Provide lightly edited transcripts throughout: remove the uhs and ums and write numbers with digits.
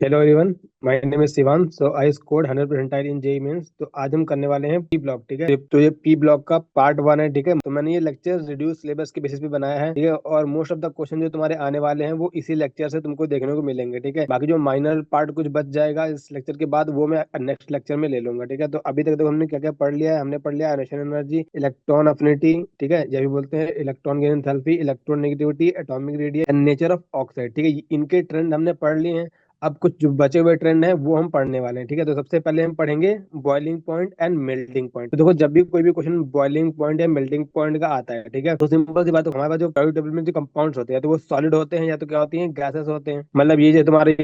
Hello everyone, my name is Shivan. So I scored 100% in JEE Mains. तो आज हम करने वाले हैं पी ब्लॉक। ठीक है, तो ये पी ब्लॉक का पार्ट वन है। ठीक है, तो मैंने ये लेक्चर रिड्यूस सिलेबस के बेसिस पे बनाया है। ठीक है, और मोस्ट ऑफ द क्वेश्चन जो तुम्हारे आने वाले हैं वो इसी लेक्चर से तुमको देखने को मिलेंगे। ठीक है, बाकी जो माइनर पार्ट कुछ बच जाएगा इस लेक्चर के बाद वो मैं नेक्स्ट लेक्चर में ले लूंगा। ठीक है, तो अभी तक देखो हमने क्या क्या पढ़ लिया है। हमने पढ़ लिया आयनेशन एनर्जी, इलेक्ट्रॉन अफिनिटी, ठीक है, जब भी बोलते हैं electron gain enthalpy, electron negativity, atomic radius and nature of oxide. ठीक है, इनके ट्रेंड हमने पढ़ लिए हैं। अब कुछ जो बचे हुए ट्रेंड हैं वो हम पढ़ने वाले हैं। ठीक है, तो सबसे पहले हम पढ़ेंगे boiling point and melting point. तो देखो, जब भी कोई भी क्वेश्चन बॉइलिंग पॉइंट या मेल्टिंग पॉइंट का आता है, ठीक है, तो सिंपल सी बात है, हमारे पास जो periodic टेबल में जो कंपाउंड्स होते हैं तो वो सॉलिड होते हैं या तो क्या होती हैं, गैसेस होते हैं। मतलब ये जो तुम्हारे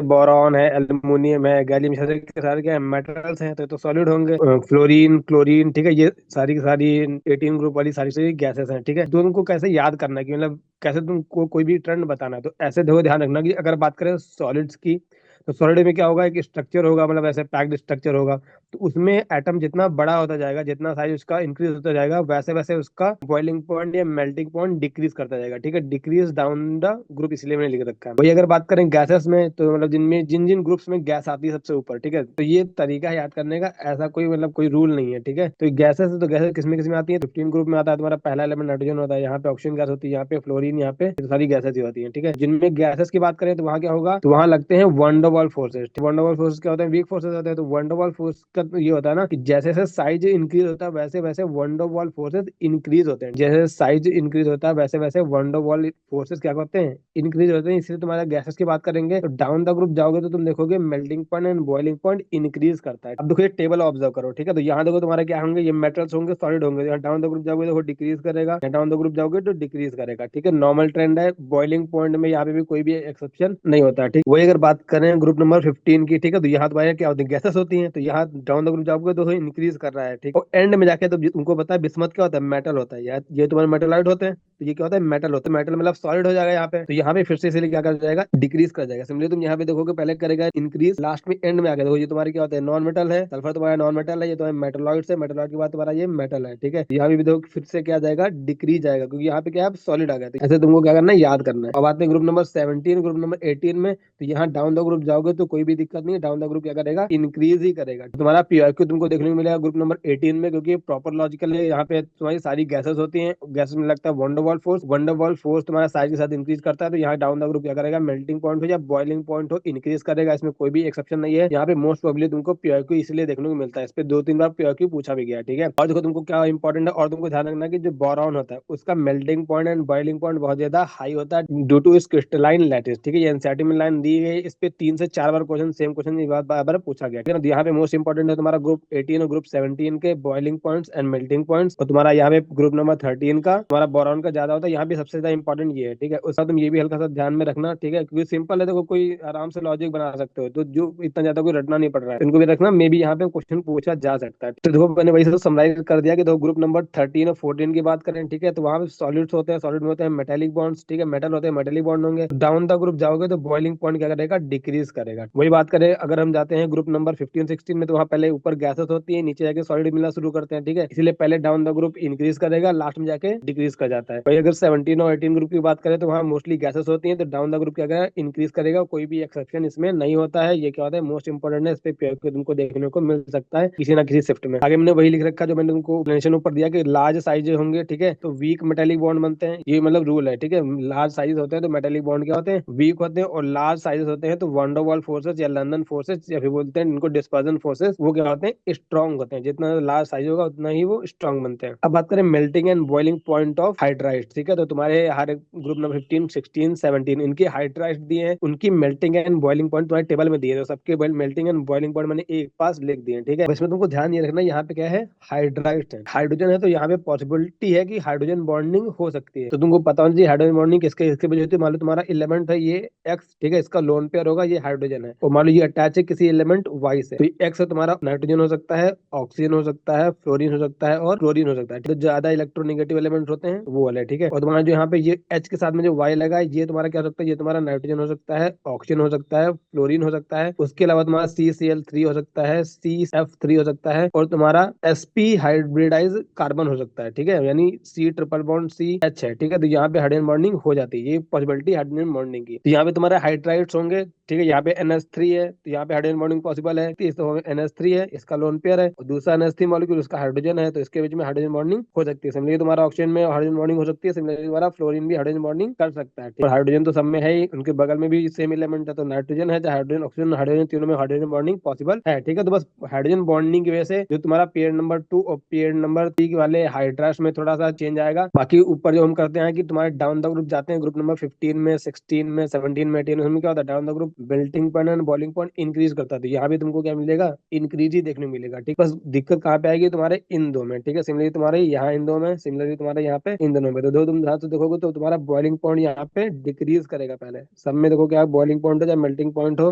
बोरॉन है, एल्यूमिनियम है, गैलियम, सारे के सारे क्या मेटल्स हैं, तो सॉलिड होंगे। फ्लोरीन, क्लोरीन, ठीक है, ये सारी की सारी 18 ग्रुप वाली सारी सारी गैसेस हैं। ठीक है, तो उनको कैसे याद करना है कि मतलब कैसे तुमको कोई भी ट्रेंड बताना है, तो ऐसे देखो ध्यान रखना कि अगर बात करें सॉलिड्स की, तो सॉलिड में क्या होगा, एक स्ट्रक्चर होगा, मतलब ऐसे पैक्ड स्ट्रक्चर होगा। तो उसमें एटम जितना बड़ा होता जाएगा, जितना साइज उसका इंक्रीज होता जाएगा, वैसे वैसे उसका बॉइलिंग पॉइंट या मेल्टिंग पॉइंट डिक्रीज करता जाएगा। ठीक है, डिक्रीज डाउन द ग्रुप, इसलिए मैंने लिख रखा है। वही अगर बात करें गैसेस में, तो मतलब जिनमें जिन जिन ग्रुप्स में गैस आती है सबसे ऊपर, ठीक है, तो ये तरीका है याद करने का, ऐसा कोई मतलब कोई रूल नहीं है। ठीक है, तो गैसेस, तो गैसेस किस में आती है, 15 ग्रुप में आता है। तुम्हारा पहला एलिमेंट नाइट्रोजन होता है, यहाँ पे ऑक्सीजन गैस होती है, यहाँ पे फ्लोरीन, यहाँ पे तो सारी गैसेस ही होती है। ठीक है, जिनमें गैसेस की बात करें तो वहाँ क्या होगा, तो वहाँ लगते हैं वंडरवॉल फोर्सेस। वंडरवॉल फोर्सेस क्या होते हैं, वीक फोर्सेस होते हैं। तो वंडरवॉल फोर्स का तो ये होता है ना कि जैसे जैसे साइज इंक्रीज होता है वैसे वैसे वंडरवॉल फोर्सेस इंक्रीज होते हैं। जैसे साइज इंक्रीज होता है वैसे वैसे वंडरवॉल फोर्सेस क्या करते हैं, इंक्रीज होते हैं। इसलिए तुम्हारा गैसेस की बात करेंगे तो डाउन द ग्रुप जाओगे तो तुम देखोगे melting point and boiling point increase करता है। अब देखो ये टेबल ऑब्जर्व करो। ठीक है, तो यहाँ देखो तुम्हारे क्या होंगे, ये मेटल्स होंगे, सॉलिड होंगे। यहाँ डाउन द ग्रुप जाओगे तो वो डिक्रीज करेगा, यहाँ डाउन द ग्रुप जाओगे तो डिक्रीज करेगा। ठीक है, नॉर्मल ट्रेंड है। बॉइलिंग पॉइंट में यहाँ पे भी कोई भी एक्सेप्शन नहीं होता है। ठीक, वही अगर बात करें ग्रुप नंबर 15 की, ठीक है, तो यहाँ तुम्हारे क्या होती है, गैसेस होती हैं। तो यहाँ डाउन द ग्रुप जाओगे तो इंक्रीज कर रहा है। ठीक, और एंड में जाके तो तुमको पता है बिस्मथ क्या होता है, मेटल होता है यार। ये तुम्हारे मेटलाइट होते हैं, तो ये क्या होता है, मेटल होता है। मेटल मतलब सॉलिड हो जाएगा यहाँ पे, तो यहाँ पे फिर से इसलिए क्या कर जाएगा, डिक्रीज कर जाएगा। सिमिलरली तुम यहाँ पे देखोगे पहले करेगा इंक्रीज, लास्ट में एंड में आके देखो ये तुम्हारे क्या होता है, नॉन मेटल है। सल्फर तुम्हारा नॉन मेटल है, ये तुम्हारे मेटलॉइड से, मेटलॉइड के बाद तुम्हारा ये मेटल है। ठीक है, यहाँ भी देखो फिर से क्या जाएगा, डिक्रीज जाएगा, क्योंकि यहाँ पे क्या है, सॉलिड आ गया। तो ऐसे तुमको क्या करना है, याद करना है। अब आते हैं ग्रुप नंबर 17, ग्रुप नंबर 18 में। तो यहाँ डाउन द ग्रुप जाओगे तो कोई भी दिक्कत नहीं है, डाउन द ग्रुप क्या करेगा, इंक्रीज ही करेगा। तुम्हारा पीआईक्यू तुमको देखने को मिलेगा ग्रुप नंबर 18 में, क्योंकि प्रॉपर लॉजिकल है। यहाँ पे तुम्हारी सारी गैसेस होती हैं, गैसेस में लगता है वंडरवॉल फोर्स। वंडरवॉल फोर्स तुम्हारा साइज के साथ इंक्रीज करता है। तो यहाँ डाउन द ग्रुप क्या करेगा, मेल्टिंग पॉइंट हो या बॉइलिंग पॉइंट हो, इंक्रीज करेगा। इसमें कोई भी एक्सेप्शन नहीं है। यहाँ पे मोस्ट प्रोबेबली तुमको पीआईक्यू इसलिए देखने को मिलता है, इस पे 2-3 बार पीआईक्यू पूछा भी गया। ठीक है, और देखो तुमको क्या इंपॉर्टेंट है, और तुमको ध्यान रखना कि जो बोरॉन होता है उसका melting point and boiling point बहुत ज्यादा हाई होता है ड्यू टू इस क्रिस्टलाइन लैटिस। ठीक है, ये एनसीईआरटी में लाइन दी गई, इस पे 3 से 4 बार क्वेश्चन, सेम क्वेश्चन ये बात बार बार पूछा गया। ठीक है, तो यहाँ पे मोस्ट इंपॉर्टेंट है तुम्हारा ग्रुप 18 और ग्रुप 17 के boiling points and melting points. और तुम्हारा यहाँ पे ग्रुप नंबर 13 का तुम्हारा बोरॉन का ज्यादा होता है, यहाँ पे सबसे ज्यादा इंपॉर्टेंट ये है। ठीक है, उसका तुम ये भी हल्का सा ध्यान में रखना। ठीक है, क्योंकि सिंपल है, देखो कोई आराम से लॉजिक बना सकते हो, तो जो इतना ज्यादा कोई रटना नहीं पड़ रहा है, इनको भी रखना। मे भी यहाँ पे क्वेश्चन पूछा जा सकता है। तो देखो मैंने वही से समराइज कर दिया कि देखो ग्रुप नंबर 13 और 14 की बात करें, ठीक है, तो वहाँ पे सॉलिड्स होते हैं, सॉलिड में होते हैं मेटेलिक बॉन्ड्स। ठीक है, मेटल होते हैं, मेटेलिक बॉन्ड होंगे। डाउन द ग्रुप जाओगे तो बॉइलिंग पॉइंट क्या करेगा, डिक्रीज करेगा। वही बात करें अगर हम जाते हैं ग्रुप नंबर 15-16 में, तो वहाँ पहले ऊपर गैसेस होती है, नीचे जाके सॉलिड मिलना शुरू करते हैं। ठीक है, इसलिए पहले डाउन द ग्रुप इंक्रीज करेगा, लास्ट में जाके डिक्रीज कर जाता है। वही अगर 17 और 18 ग्रुप की बात करें तो वहाँ मोस्टली गैसेस होती हैं, तो डाउन द ग्रुप क्या करेगा, इंक्रीज करेगा। कोई भी एक्सेप्शन इसमें नहीं होता है। ये क्या होता है, मोस्ट इंपोर्टेंट है, इस पे पेपर तुमको देखने को मिल सकता है किसी ना किसी शिफ्ट में। आगे मैंने वही लिख रखा जो मैंने तुमको एक्सप्लेनेशन ऊपर दिया कि लार्ज साइज होंगे, ठीक है, तो वीक मेटेलिक बॉन्ड बनते हैं, ये मतलब रूल है। ठीक है, लार्ज साइज होते हैं तो मेटेलिक बॉन्ड क्या होते हैं, वीक होते हैं, और लार्ज साइज होते हैं तो वंडरवॉल फोर्सेस या लंदन फोर्सेस या फिर बोलते हैं इनको डिस्पर्जन फोर्सेस, वो क्या होते हैं, स्ट्रॉन्ग होते हैं। जितना लार्ज साइज होगा उतना ही वो स्ट्रॉन्ग बनते हैं। अब बात करें melting and boiling point of hydride. ठीक है, तो तुम्हारे हर ग्रुप नंबर 15, 16, 17 इनके हाइड्राइड दिए हैं, उनकी मेल्टिंग एंड बॉइलिंग पॉइंट तुम्हारे टेबल में दिए हैं। तो सबके मेल्टिंग एंड बॉइलिंग पॉइंट मैंने एक पास लिख दिए हैं। ठीक है, इसमें तुमको ध्यान ये रखना, यहाँ पे क्या है, हाइड्राइड है, हाइड्रोजन है, तो यहाँ पे पॉसिबिलिटी है कि हाइड्रोजन बॉन्डिंग हो सकती है। तो तुमको पता होना चाहिए हाइड्रोजन बॉन्डिंग किसके किसके वजह होती है। मान लो तुम्हारा एलिमेंट है ये एक्स, ठीक है, इसका लोन पेयर होगा ये हाइड्रोजन है, और मान लो ये अटैच है किसी एलिमेंट वाई से, तो एक्स है तुम्हारा तुम्हारा नाइट्रोजन हो सकता है, ऑक्सीजन हो सकता है, फ्लोरीन हो सकता है और क्लोरीन हो सकता है। तो ज्यादा इलेक्ट्रोनेगेटिव एलिमेंट होते हैं वो वाले, ठीक है। और तुम्हारा जो यहाँ पे ये H के साथ में जो Y लगा है, ये तुम्हारा क्या हो सकता है, ये तुम्हारा नाइट्रोजन हो सकता है, ऑक्सीजन हो सकता है, फ्लोरीन हो सकता है। उसके अलावा तुम्हारा CCl3 हो सकता है, CF3 हो सकता है और तुम्हारा sp हाइब्रिडाइज कार्बन हो सकता है, ठीक है, यानी C ट्रिपल बॉन्ड CH है, ठीक है। तो यहाँ पे हाइड्रोजन बॉन्डिंग हो जाती है, ये पॉसिबिलिटी हाइड्रोजन बॉन्डिंग की। तो यहाँ पे तुम्हारे हाइड्राइड्स होंगे, ठीक है। यहाँ पे NH3 है तो यहाँ पे हाइड्रोजन बॉन्डिंग पॉसिबल है। तो NH3 है, इसका लोन पेयर है, और दूसरा NH3 मॉलिक्यूल उसका हाइड्रोजन है, तो इसके बीच में हाइड्रोजन बॉन्डिंग हो सकती है। सिमिलरली तुम्हारा ऑक्सीजन में हाइड्रोजन बॉन्डिंग हो सकती है, सिमिलरली तुम्हारा फ्लोरीन भी हाइड्रोजन बॉन्डिंग कर सकता है, ठीक है? और हाइड्रोजन तो सब में है ही, उनके बगल में भी सेम एलिमेंट है, तो नाइट्रोजन है, चाहे हाइड्रोजन, ऑक्सीजन, हाइड्रोजन, तीनों में हाइड्रोजन बॉन्डिंग पॉसिबल है, ठीक है। तो बस हाइड्रोजन बॉन्डिंग की वजह से जो तुम्हारा पेयर नंबर 2 और पेयर नंबर 3 वाले हाइड्रास में थोड़ा सा चेंज आएगा। बाकी ऊपर जो हम करते हैं कि तुम्हारे डाउन द ग्रुप जाते हैं, ग्रुप नंबर 15 में, 16 में, 17 में, 18 में, उसमें क्या होता है, down the group melting point and boiling point increase करता है। तो यहाँ भी तुमको क्या मिलेगा, इंक्रीज ही देखने को मिलेगा, ठीक। बस दिक्कत कहाँ पे आएगी, तुम्हारे इन दो में, ठीक है। सिमिलरली तुम्हारे यहाँ इन दो में, सिमिलरली तुम्हारे यहाँ पे इन दोनों में। तो दो तुम ध्यान से देखोगे तो तुम्हारा बॉइलिंग पॉइंट यहाँ पे डिक्रीज करेगा। पहले सब में देखो क्या बॉइलिंग पॉइंट हो या मेल्टिंग पॉइंट हो,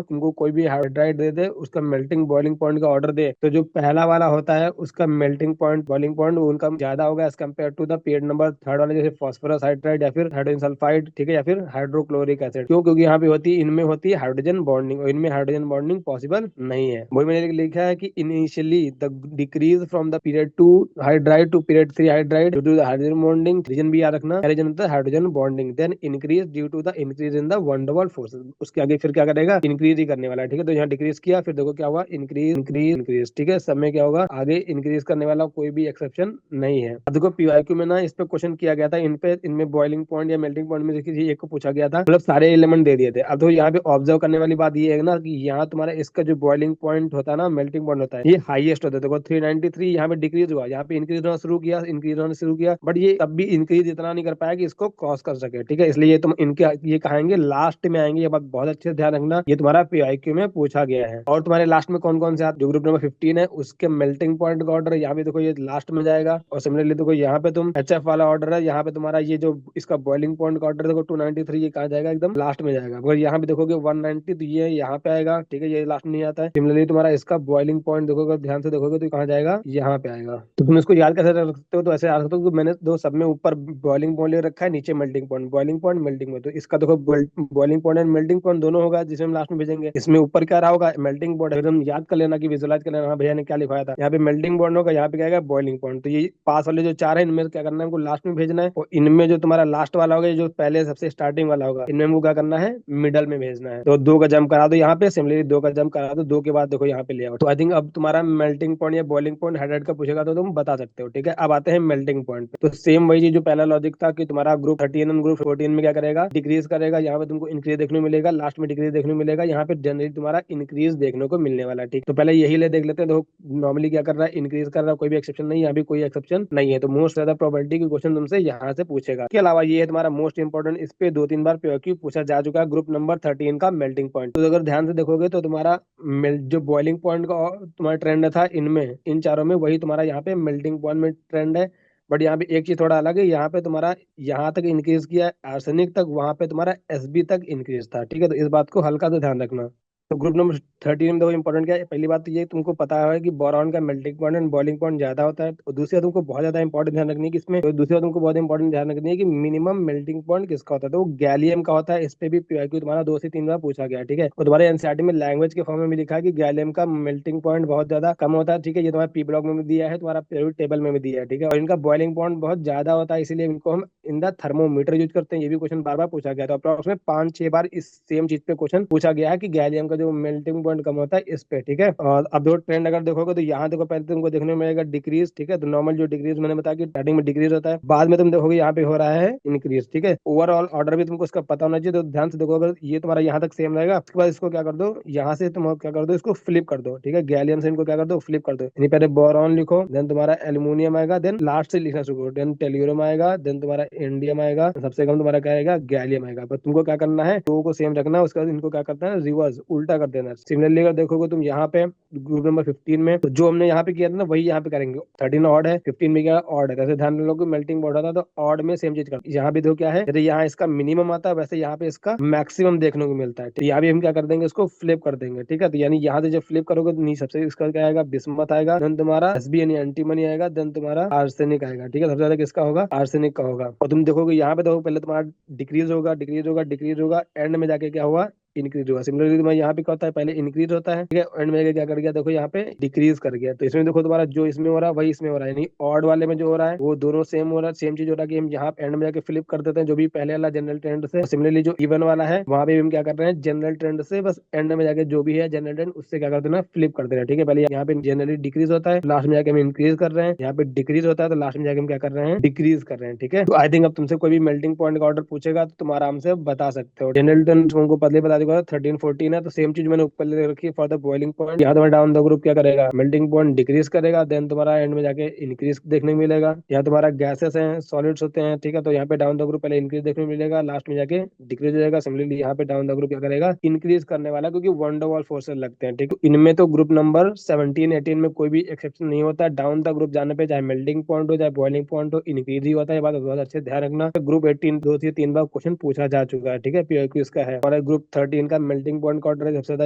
तुमको कोई भी हाइड्राइड दे दे, उसका मेल्टिंग बॉइलिंग पॉइंट का ऑर्डर दे, तो जो पहला वाला होता है उसका मेल्टिंग पॉइंट बॉइलिंग पॉइंट उनका ज्यादा होगा as compare to the pair number 3 वाले, जैसे फास्फोरस हाइड्राइड या फिर हाइड्रोजन सल्फाइड, ठीक है, या फिर हाइड्रोक्लोरिक एसिड। क्यों? क्योंकि यहाँ पे होती है, इनमें होती है हाइड्रोजन बॉन्डिंग, और इनमें हाइड्रोजन बॉन्डिंग पॉसिबल नहीं है। वही मैंने लिखा है कि initially the decrease from the period 2 hydride to period 3 hydride due to the hydrogen bonding, reason भी याद रखना, रीजन होता है hydrogen bonding, then increase due to the increase in the van डबल फोर्सेस। उसके आगे फिर क्या करेगा, इंक्रीज ही करने वाला है, ठीक है। तो यहाँ डिक्रीज किया, फिर देखो क्या हुआ, इंक्रीज इंक्रीज इंक्रीज, ठीक है। सब में क्या होगा, आगे इंक्रीज करने वाला कोई भी एक्सेप्शन नहीं है। अब देखो PYQ में ना इस पे क्वेश्चन किया गया था, इन पे इनमें बॉइलिंग पॉइंट या मेल्टिंग पॉइंट में देखिए एक को पूछा गया था, मतलब सारे एलिमेंट दे दिए थे। अब तो यहाँ पे ऑब्जर्व करने वाली बात ये है ना कि यहाँ तुम्हारा इसका जो बॉइलिंग पॉइंट होता है ना, मेल्टिंग पॉइंट होता है, ये हाईएस्ट होता है। देखो 393 यहाँ पे डिक्रीज हुआ, यहाँ पे इंक्रीज होना शुरू किया, इंक्रीज होना शुरू किया, बट ये तब भी इंक्रीज इतना नहीं कर पाया कि इसको क्रॉस कर सके, ठीक है। इसलिए ये तुम इनके ये कहेंगे लास्ट में आएंगे, ये बात बहुत अच्छे से ध्यान रखना, ये तुम्हारा PYQ में पूछा गया है। और तुम्हारे लास्ट में कौन कौन से जो ग्रुप नंबर 15 है उसके मेल्टिंग पॉइंट का ऑर्डर यहाँ पे देखो ये लास्ट में जाएगा। और सिमिलरली देखो यहाँ पे तुम HF वाला ऑर्डर है, यहाँ पे तुम्हारा ये जो इसका बॉइलिंग पॉइंट का ऑर्डर देखो 293, ये कहाँ जाएगा, एकदम लास्ट में जाएगा। अगर यहाँ पे देखोगे 190 तो ये यहाँ पे आएगा, ठीक है, ये लास्ट में नहीं आता है। सिमिलरली तुम्हारा इसका बॉइलिंग पॉइंट देखोगे, ध्यान से देखोगे तो कहाँ जाएगा, यहाँ पे आएगा। तो तुम इसको याद कैसे रख सकते हो, तो ऐसे याद सकते हो कि मैंने दो सब में ऊपर बॉइलिंग पॉइंट ले रखा है, नीचे melting point, boiling point melting point. तो इसका देखो boiling point and melting point दोनों होगा, जिसमें हम लास्ट में भेजेंगे। इसमें ऊपर क्या रहा होगा, मेल्टिंग पॉइंट, एकदम याद कर लेना कि विजुअलाइज कर लेना, हाँ भैया ने क्या लिखवाया था। यहाँ पे मेल्टिंग पॉइंट होगा, यहाँ पे क्या आएगा, बॉइलिंग पॉइंट। तो ये पास वाले जो चार है, इनमें क्या करना है, हमको लास्ट में भेजना है। और इनमें जो तुम्हारा लास्ट वाला होगा, जो पहले सबसे स्टार्टिंग वाला होगा, इनमें हमको क्या करना है, मिडल में भेजना है। तो 2 का जंप करा दो यहाँ पे, सिमिलरली 2 का जंप करा दो, 2 के बाद देखो यहाँ पे ले आओ। तो आई थिंक अब तुम्हारा मेल्टिंग पॉइंट या बॉइलिंग पॉइंट हाइड्राइड का पूछेगा तो तुम बता सकते हो, ठीक है। अब आते हैं मेल्टिंग पॉइंट पे। तो सेम वही चीज जो पहला लॉजिक था कि तुम्हारा ग्रुप 13 और ग्रुप 14 में क्या करेगा, डिक्रीज करेगा। यहाँ पे तुमको इंक्रीज देखने को मिलेगा, लास्ट में डिक्रीज देखने को मिलेगा, यहाँ पे जनरली तुम्हारा इंक्रीज देखने को मिलने वाला है, ठीक। तो पहले यही ले देख लेते हैं। देखो नॉर्मली क्या कर रहा है, इंक्रीज कर रहा है, कोई भी एक्सेप्शन नहीं है, यहाँ भी कोई एक्सेप्शन नहीं है। तो मोस्ट ज्यादा प्रोबेबिलिटी की क्वेश्चन तुमसे यहाँ से पूछेगा। इसके अलावा ये है तुम्हारा मोस्ट इंपोर्टेंट, इस पे 2-3 बार PYQ पूछा जा चुका है, ग्रुप नंबर 13 का मेल्टिंग पॉइंट। तो अगर ध्यान से देखोगे तो तुम्हारा जो बॉइलिंग पॉइंट का तुम्हारा ट्रेंड था इनमें, इन चारों में, वही तुम्हारा यहाँ पे मेल्टिंग पॉइंट में ट्रेंड है। बट यहाँ पे एक चीज थोड़ा अलग है, यहाँ पे तुम्हारा यहाँ तक इंक्रीज किया आर्सेनिक तक, वहां पे तुम्हारा SB तक इंक्रीज था, ठीक है। तो इस बात को हल्का तो ध्यान रखना। तो ग्रुप नंबर 13 में देखो इंपॉर्टेंट क्या है, पहली बात तो ये तुमको पता है कि बोरॉन का melting point and boiling point ज्यादा होता है। और दूसरी बात तुमको बहुत ज्यादा इंपॉर्टेंट ध्यान रखनी है कि इसमें, तो दूसरी बात तुमको बहुत इंपॉर्टेंट ध्यान रखनी है कि मिनिमम मेल्टिंग पॉइंट किसका होता है, तो वो गैलियम का होता है। इस पे भी PYQ तुम्हारा 2 से 3 बार पूछा गया, ठीक है। और तुम्हारे NCERT में लैंग्वेज के फॉर्म में भी लिखा है कि गैलियम का मेल्टिंग पॉइंट बहुत ज्यादा कम होता है, ठीक है। ये तुम्हारा P ब्लॉक में भी दिया है, तुम्हारा पीरियोडिक टेबल में भी दिया है, ठीक है। और इनका बॉइलिंग पॉइंट बहुत ज्यादा होता है, इसीलिए इनको हम इन द थर्मोमीटर यूज करते हैं। ये भी क्वेश्चन बार बार पूछा गया था, अप्रॉक्स में 5-6 बार इस सेम चीज पे क्वेश्चन पूछा गया है कि गैलियम का जो मेल्टिंग पॉइंट कम होता है इस पे, ठीक है। और अब दो ट्रेंड अगर देखोगे तो यहाँ देखो, पहले तुमको देखने को मिलेगा डिक्रीज, ठीक है। तो नॉर्मल जो डिक्रीज मैंने बताया कि स्टार्टिंग में डिक्रीज होता है, बाद में तुम देखोगे यहाँ पे हो रहा है इंक्रीज, ठीक है। ओवरऑल ऑर्डर भी तुमको इसका पता होना चाहिए। तो ध्यान से देखो, अगर ये तुम्हारा यहाँ तक सेम रहेगा, उसके बाद इसको क्या कर दो, यहाँ से तुम क्या कर दो, इसको फ्लिप कर दो, ठीक है। गैलियम से इनको क्या कर दो, फ्लिप कर दो। यानी पहले बोरॉन लिखो, देन तुम्हारा एल्यूमिनियम आएगा, देन लास्ट से लिखना शुरू करो, देन टेल्यूरम आएगा, देन तुम्हारा इंडियम आएगा, सबसे कम तुम्हारा क्या आएगा, गैलियम आएगा। पर तुमको क्या करना है, दो को सेम रखना है, उसके बाद इनको क्या करना है, रिवर्स उल्टा कर देना। सिमिलरली अगर देखोगे तुम यहाँ पे ग्रुप नंबर 15 में, तो जो हमने यहाँ पे किया था ना वही यहाँ पे करेंगे। 13 ऑड है, 15 में क्या ऑड है, जैसे ध्यान में लोग मेल्टिंग पॉइंट होता है तो ऑड में सेम चीज कर। यहाँ भी देखो क्या है, जैसे यहाँ इसका मिनिमम आता है वैसे यहाँ पे इसका मैक्सिमम देखने को मिलता है। तो यहाँ भी हम क्या कर देंगे, इसको फ्लिप कर देंगे, ठीक है। तो यानी यहाँ से जब फ्लिप करोगे तो नहीं, सबसे इसका क्या आएगा, बिस्मथ आएगा, देन तुम्हारा एसबी यानी एंटीमनी आएगा, देन तुम्हारा आर्सेनिक आएगा, ठीक है। सबसे ज्यादा किसका होगा, आर्सेनिक का होगा। और तुम देखोगे यहाँ पे देखो, पहले तुम्हारा डिक्रीज होगा, डिक्रीज होगा, डिक्रीज होगा, एंड में जाके क्या हुआ, इंक्रीज हुआ। सिमिलरली तुम्हारा यहाँ पे क्या होता है, पहले इंक्रीज होता है, ठीक है, एंड में क्या कर गया, देखो यहाँ पे डिक्रीज कर गया। तो इसमें देखो तुम्हारा जो इसमें हो रहा है वही इसमें हो रहा है, यानी ऑड वाले में जो हो रहा है वो दोनों सेम हो रहा है, सेम चीज हो रहा है कि हम यहाँ एंड में जाके फ्लिप कर देते हैं जो भी पहले वाला जनरल ट्रेंड से। सिमिलरली जो इवन वाला है वहां पे हम क्या कर रहे हैं, जनरल ट्रेंड से बस एंड में जाके जो भी है जनरल ट्रेंड उससे क्या कर देना, फ्लिप कर देना, ठीक है। पहले यहाँ पे जनरली डिक्रीज होता है, लास्ट में जाके हम इंक्रीज कर रहे हैं, यहाँ पे डिक्रीज होता है तो लास्ट में जाके हम क्या कर रहे हैं, डिक्रीज कर रहे हैं, ठीक है। तो आई थिंक अब तुमसे कोई भी मेल्टिंग पॉइंट का ऑर्डर पूछेगा तो तुम आराम से बता सकते हो। जनरल ट्रेंड तुमको पहले बता दूंगा 13 14 है, तो सेम चीज मैंने ऊपर ले रखी है फॉर द बॉइलिंग पॉइंट। यहाँ तुम्हारा डाउन द ग्रुप क्या करेगा, मेल्टिंग पॉइंट डिक्रीज करेगा, देन तुम्हारा एंड में जाके इंक्रीज देखने को मिलेगा। यहाँ तुम्हारा गैसेस हैं, सॉलिड्स होते हैं, ठीक है, तो यहाँ पे डाउन द ग्रुप पहले इंक्रीज देखने को मिलेगा, लास्ट में जाके डिक्रीज हो जाएगा। सिमिलरली यहाँ पे डाउन द ग्रुप क्या करेगा, इंक्रीज करने वाला, क्योंकि वन डे वॉल फोर्सेस लगते हैं, ठीक है। इनमें तो ग्रुप नंबर 17 18 में कोई भी एक्सेप्शन नहीं होता। डाउन द ग्रुप जाने पे चाहे मेल्टिंग पॉइंट हो चाहे बॉइलिंग पॉइंट हो, इंक्रीज ही होता है। ये बात बहुत अच्छे ध्यान रखना। ग्रुप 18 दो से तीन बार क्वेश्चन पूछा जा चुका है, ठीक है, पीआईक्यू इसका है। और ग्रुप 13 का मेल्टिंग पॉइंट का ऑर्डर सबसे ज्यादा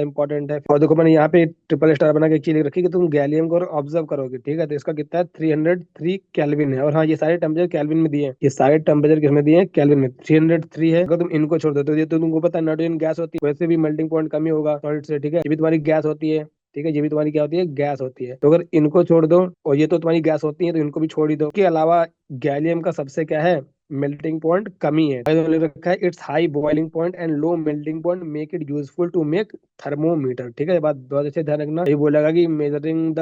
इंपॉर्टेंट है। और देखो मैंने यहाँ पे ट्रिपल स्टार बना के एक चीज लिख रखी कि तुम गैलियम को ऑब्जर्व करोगे, ठीक है, तो इसका कितना है, 303 केल्विन है। और हाँ, ये सारे टेम्परेचर केल्विन में दिए हैं, ये सारे टेम्परेचर किसमें दिए हैं, केल्विन में। 303 है। अगर तुम इनको छोड़ दो तो ये तो तुमको पता है नाइट्रोजन गैस होती है, वैसे भी मेल्टिंग पॉइंट कम ही होगा सॉलिड से, ठीक है। ये भी तुम्हारी गैस होती है, ठीक है, ये भी तुम्हारी क्या होती है, गैस होती है। तो अगर इनको छोड़ दो और ये तो तुम्हारी गैस होती है तो इनको भी छोड़ ही दो। इसके अलावा गैलियम का सबसे क्या है, मेल्टिंग पॉइंट कमी है। लिख रखा है its high boiling point and low melting point make it useful to make thermometer, ठीक है। ये बात बहुत अच्छे ध्यान रखना। ये बोलेगा कि मेजरिंग द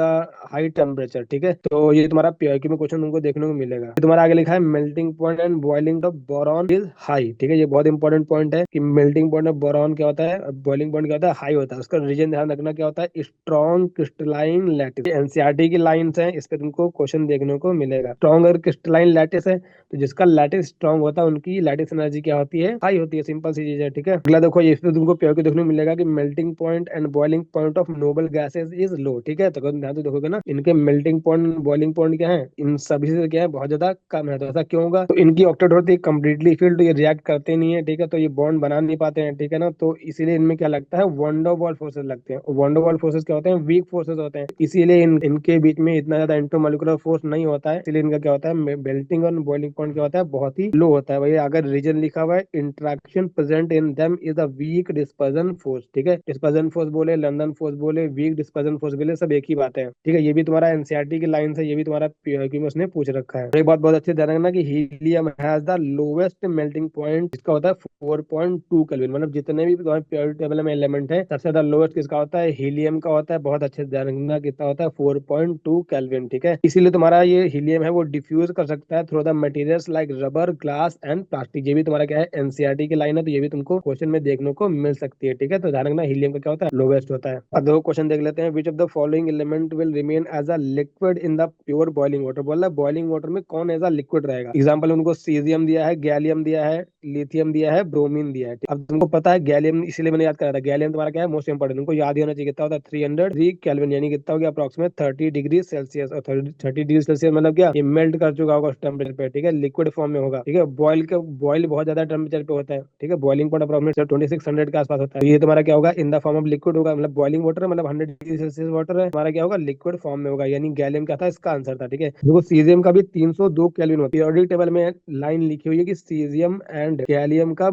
हाई टेम्परेचर, ठीक है। तो ये तुम्हारा पीआईक्यू में क्वेश्चन तुमको देखने को मिलेगा। ये तुम्हारा आगे लिखा है melting point and boiling the boron is high, ठीक है। ये बहुत इंपॉर्टेंट पॉइंट है कि मेल्टिंग पॉइंट ऑफ बोरॉन क्या होता है, बॉइलिंग पॉइंट क्या होता है, हाई होता है। उसका रीजन ध्यान रखना क्या होता है, स्ट्रॉन्ग क्रिस्टलाइन लैटिस। एनसीईआरटी की लाइंस हैं, इस पे तुमको क्वेश्चन देखने को मिलेगा। स्ट्रॉन्ग और क्रिस्टलाइन लैटिस है, तो जिसका लैटिस स्ट्रॉन्ग होता है उनकी लैटिस एनर्जी क्या होती है, हाई होती है। सिंपल सी चीज है, ठीक है। अगला देखो, ये तुमको पीआईक्यू देखने को मिलेगा कि melting point and boiling point of noble gases is low, ठीक है। तो अगर ध्यान से देखोगे ना, इनके मेल्टिंग पॉइंट बॉइलिंग पॉइंट क्या है, इन सभी से क्या है, बहुत ज्यादा कम है। तो ऐसा क्यों होगा, तो इनकी ऑक्टेट होती है कंप्लीटली फिल्ड, तो ये रिएक्ट करते नहीं है, ठीक है, तो ये बॉन्ड बना नहीं पाते हैं, ठीक है ना। तो इसीलिए इनमें क्या लगता है, वंडरवॉल फोर्सेस लगते हैं। और वंडरवॉल फोर्सेस क्या होते हैं, वीक फोर्सेस होते हैं, इसीलिए इनके बीच में इतना ज्यादा इंटरमोलिकुलर फोर्स नहीं होता है। इसलिए इनका क्या होता है, मेल्टिंग और बॉइलिंग पॉइंट क्या होता है, बहुत ही लो होता है। वही अगर रीजन लिखा हुआ है, interaction present in them is a weak dispersion force, ठीक है। डिस्पर्जन फोर्स बोले, लंदन फोर्स बोले, वीक डिस्पर्जन फोर्स बोले, सब एक ही बात है, ठीक है। ये भी तुम्हारा एनसीईआरटी की लाइन से, ये भी तुम्हारा पीआईक्यू में उसने पूछ रखा है। एक बात बहुत अच्छे ध्यान रखना कि helium has the lowest melting point, इसका होता है 4.2 केल्विन। मतलब जितने भी तुम्हारे पीरियोडिक टेबल में एलिमेंट है, सबसे ज्यादा लोवेस्ट किसका होता है, हीलियम का होता है। बहुत अच्छे से ध्यान रखना, कितना होता है, 4.2 केल्विन, ठीक है। इसीलिए तुम्हारा ये हीलियम है वो डिफ्यूज कर सकता है through the materials like rubber, glass and plastic. ये भी तुम्हारा क्या है, एनसीईआरटी की लाइन है, तो ये भी तुमको क्वेश्चन में देखने को मिल सकती है, ठीक है। तो ध्यान रखना, हीलियम का क्या होता है, लोवेस्ट होता है। अब दो क्वेश्चन देख लेते हैं। Which of the following element will remain as a liquid in the pure boiling water. बोला बॉइलिंग वाटर में कौन एज अ लिक्विड रहेगा। एग्जाम्पल उनको सीजियम दिया है, गैलियम दिया है, लिथियम दिया है, ब्रोमीन दिया है। अब तुमको पता है गैलियम, इसलिए मैंने याद करा था, गैलियम तुम्हारा क्या है, मोस्ट इंपोर्टेंट, तुमको याद ही होना चाहिए। कितना होता है, 303 केल्विन, यानी कितना हो गया, अप्रोक्सीमेट 30 डिग्री सेल्सियस। और 30 डिग्री सेल्सियस मतलब क्या, ये मेल्ट कर चुका होगा उस टेम्परेचर पे, ठीक है, लिक्विड फॉर्म में होगा, ठीक है। बॉयल बहुत ज्यादा टेम्परेचर पे होता है, ठीक है, बॉइलिंग पॉइंट अप्रोक्सीमेट 2600 के आसपास होता है। तो ये तुम्हारा क्या होगा, in the form of liquid होगा, मतलब बॉइलिंग वाटर, मतलब 100 डिग्री सेल्सियस वाटर है, तुम्हारा क्या होगा, लिक्विड फॉर्म में होगा, यानी गैलियम क्या था, इसका आंसर था, ठीक है। देखो सीजियम का भी 302 केल्विन होता है। पीरियोडिक टेबल में लाइन लिखी हुई है कि सीजियम एंड गैलियम का